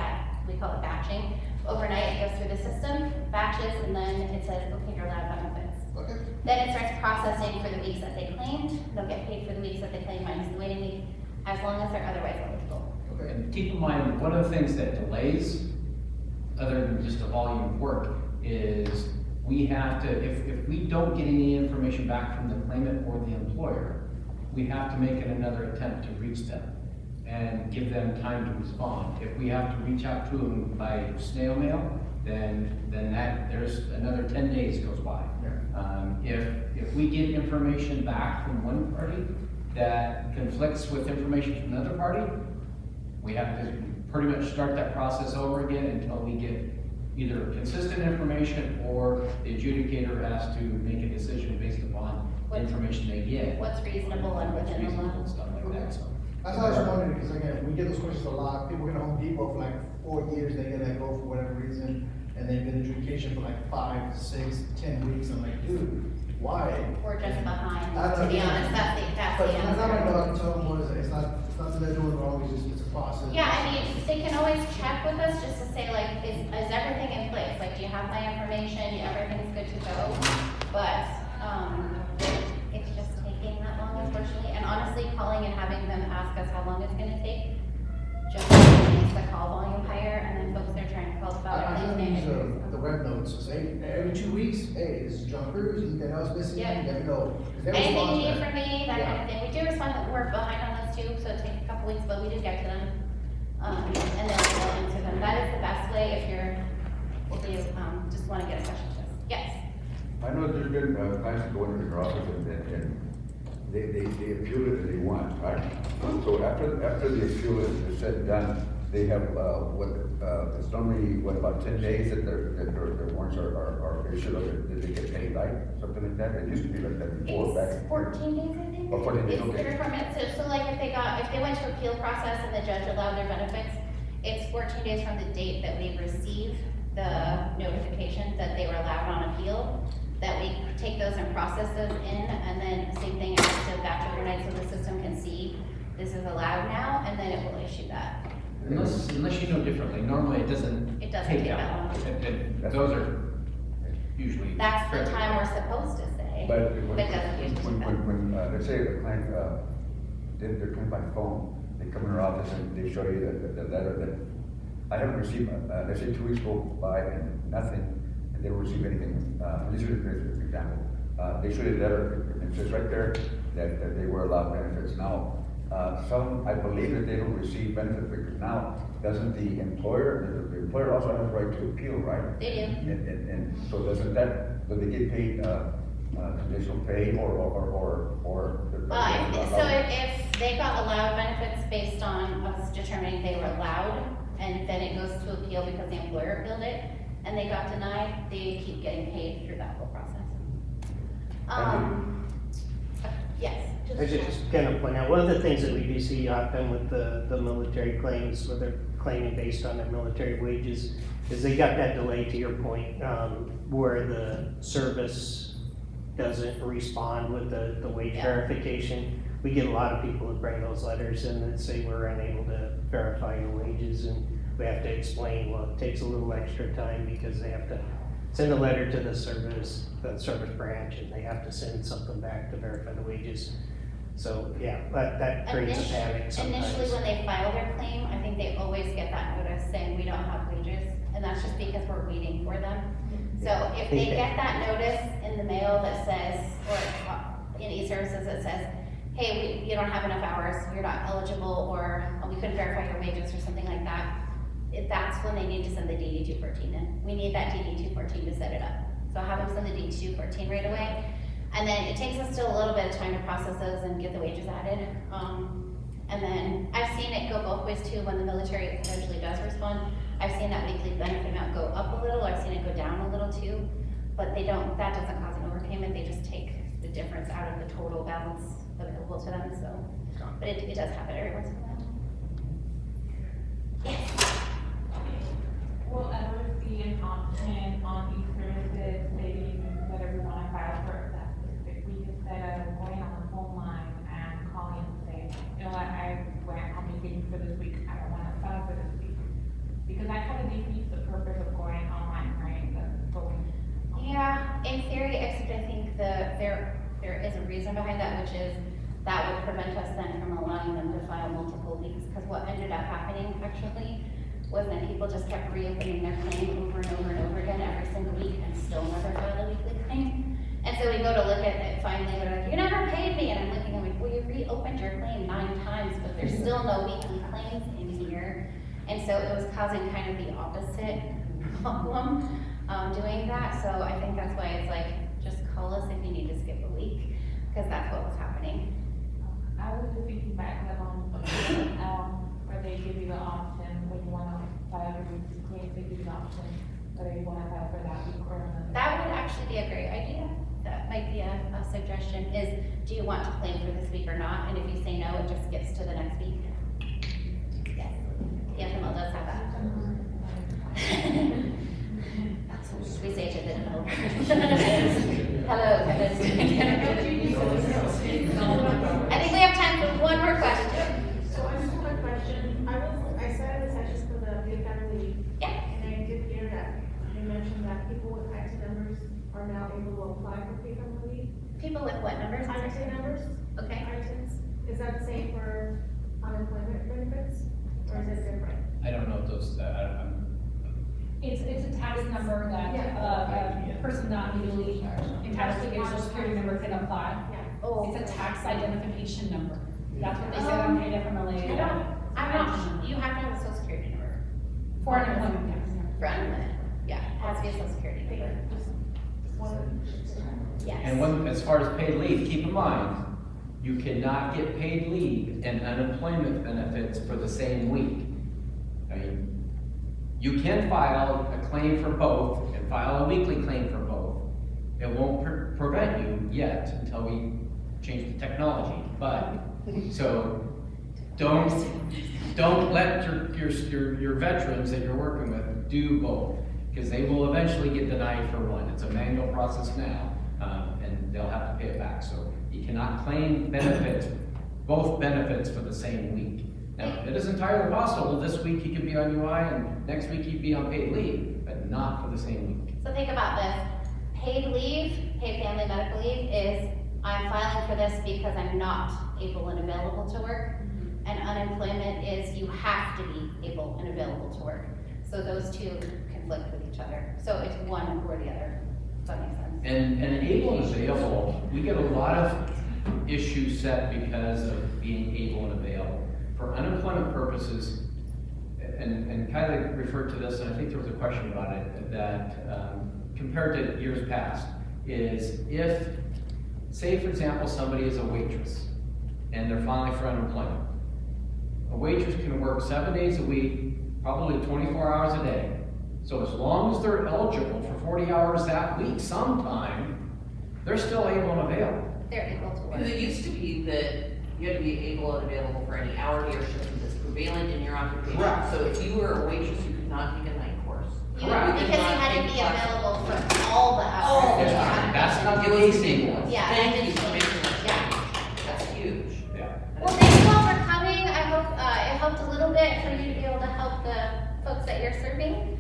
we call it batching. Overnight, it goes through the system, batches, and then it says, okay, you're allowed benefits. Okay. Then it starts processing for the weeks that they claimed, they'll get paid for the weeks that they claimed minus the waiting week, as long as they're otherwise eligible. Okay. And keep in mind, one of the things that delays, other than just the volume of work, is we have to, if we don't get any information back from the claimant or the employer, we have to make another attempt to reach them and give them time to respond. If we have to reach out to them by snail mail, then there's another 10 days goes by. If we get information back from one party that conflicts with information from another party, we have to pretty much start that process over again until we get either consistent information or the adjudicator has to make a decision based upon the information they get. What's reasonable and What's within the reasonable law. and stuff like that, so. That's how I was wondering, because again, we get those questions a lot, people get a Home Depot for like 4 years, they get let go for whatever reason, and they've been in adjudication for like 5, 6, 10 weeks, I'm like, dude, why? We're just behind, I to don't be know. honest, that's the But answer. that's not what I can tell them was, it's not that they're doing wrong, it's a process. Yeah, I mean, they can always check with us just to say like, is everything in place? Like, do you have my information? Everything's good to go? But, it's just taking that long, unfortunately. And honestly, calling and having them ask us how long it's gonna take, just makes the call volume higher, and then folks are trying to call the phone. I and have they these, can't. the web notes, say, every 2 weeks, hey, this is John Cruz, anything else missing, Yep. let me know. 'Cause they Anything respond you need back. from me, that Yeah. kind of thing. We do respond, that we're behind on this too, so it takes a couple weeks, but we do get to them. And then we'll answer them. That is the best way if you, just wanna get a question to us. Yes? I know there's been clients that go into their office and they appeal it and they won, right? So after the appeal is said and done, they have, it's normally, about 10 days that their warrants are issued, or that they get paid, right? Something like that, it used to be like that before, back. It's 14 days, I think. Oh, 14 days, It's okay. the requirement. So like if they went to appeal process and the judge allowed their benefits, it's 14 days from the date that we receive the notification that they were allowed on appeal, that we take those and process those in, and then same thing, it has to batch overnight so the system can see this is allowed now, and then it will issue that. Unless you know differently, normally it doesn't It doesn't take take that that long. And those are usually. That's the fairly time we're quick. supposed to say, But but it doesn't usually take that. when, let's say a client, they're coming by phone, they come in our office and they show you the letter that, I haven't received, let's say 2 weeks go by and nothing, and they don't receive anything, let's use it as an example. They show you the letter, and it says right there that they were allowed benefits. Now, some, I believe that they don't receive benefits because now, doesn't the employer also has the right to appeal, right? They do. And so doesn't that, do they get paid, conditional pay or? So if they got allowed benefits based on us determining they were allowed, and then it goes to appeal because the employer appealed it, and they got denied, they keep getting paid through that whole process. Yes. I just kind of point out, one of the things that we do see often with the military claims, where they're claiming based on their military wages, is they got that delay, to your point, where the service doesn't respond with the wage verification. We get a lot of people that bring those letters in that say we're unable to verify your wages, and we have to explain, well, it takes a little extra time because they have to send a letter to the service branch, and they have to send something back to verify the wages. So, yeah, that creates a panic sometimes. Initially, when they file their claim, I think they always get that notice saying we don't have wages, and that's just because we're waiting for them. So if they get that notice in the mail that says, or in e-services that says, hey, you don't have enough hours, you're not eligible, or we couldn't verify your wages or something like that, that's when they need to send the DD-214 in. We need that DD-214 to set it up. So have them send the DD-214 right away. And then it takes us still a little bit of time to process those and get the wages added. And then I've seen it go both ways too when the military eventually does respond. I've seen that weekly benefit amount go up a little, I've seen it go down a little too, but that doesn't cause an overpayment, they just take the difference out of the total balance available to them, so. But it does happen every once in a while. Yes. Will ever be an option on these services, maybe whether we want to file for that specific week instead of going on the phone line and calling and saying, you know what, I went on vacation for this week, I don't want to file for this week. Because that kind of defeats the purpose of going online, right? Yeah, in theory, except I think there is a reason behind that, which is that would prevent us then from allowing them to file multiple weeks. Because what ended up happening actually was that people just kept reopening their claim over and over and over again every single week and still never filed a weekly claim. And so we go to look at it finally, they're like, you never paid me. And I'm looking, I'm like, well, you reopened your claim 9 times, but there's still no weekly claims in here. And so it was causing kind of the opposite problem, doing that. So I think that's why it's like, just call us if you need to skip a week, because that's what was happening. I was just thinking back to the where they give you the option when you want to file your weekly claim, they give you the option whether you want to file for that week or another. That would actually be a great idea. That might be a suggestion is, do you want to claim for this week or not? And if you say no, it just skips to the next week. Yes. The FML does have that. We say to the no. Hello, Kevin. I think we have time for one more question. So I just have a question. I sat in the sessions for the big family leave. Yeah. And I did hear that they mentioned that people with ITIN numbers are now able to apply for paid family leave. People with what numbers? ITIN numbers. Okay. ITINs. Is that the same for unemployment benefits, or is it different? I don't know if those, It's a tax number that a person not legally entitled to get a social security number can apply. Oh. It's a tax identification number. That's what they said on KFMLA. I'm not, you have to have a social security number. For unemployment, yes. For unemployment, yeah, it has to be a social security number. Yes. and when, as far as paid leave, keep in mind, you cannot get paid leave and unemployment benefits for the same week. I mean, you can file a claim for both and file a weekly claim for both. It won't prevent you yet until we change the technology, but, so, don't let your veterans that you're working with do both, because they will eventually get denied for one. It's a manual process now, and they'll have to pay it back, so you cannot claim benefits, both benefits for the same week. Now, it is entirely possible this week you could be on UI and next week you'd be on paid leave, but not for the same week. So think about this. Paid leave, paid family medical leave is, I'm filing for this because I'm not able and available to work. And unemployment is, you have to be able and available to work. So those two conflict with each other. So it's one or the other. Does that make sense? And able and available, we get a lot of issues set because of being able and available. referred to this, and I think there was a question about it, that compared to years past, is if, say for example, somebody is a waitress, and they're filing for unemployment. A waitress can work 7 days a week, probably 24 hours a day. So as long as they're eligible for 40 hours that week sometime, they're still able and available. They're able to work. Because it used to be that you had to be able and available for any hourly or shift that's prevalent in your occupation. Correct. So if you were a waitress, you could not take a night course. Correct. Because you had to be available for all the hours. That's not the case anymore. Yeah. Thank you for making that Yeah. change. That's huge. Yeah. Well, thank you all for coming. I hope it helped a little bit for you to be able to help the folks that you're serving.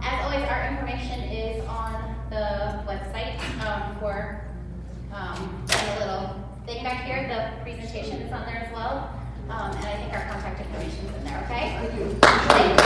As always, our information is on the website for a little thing back here. The presentation is on there as well. And I think our contact information is in there, okay? Thank you.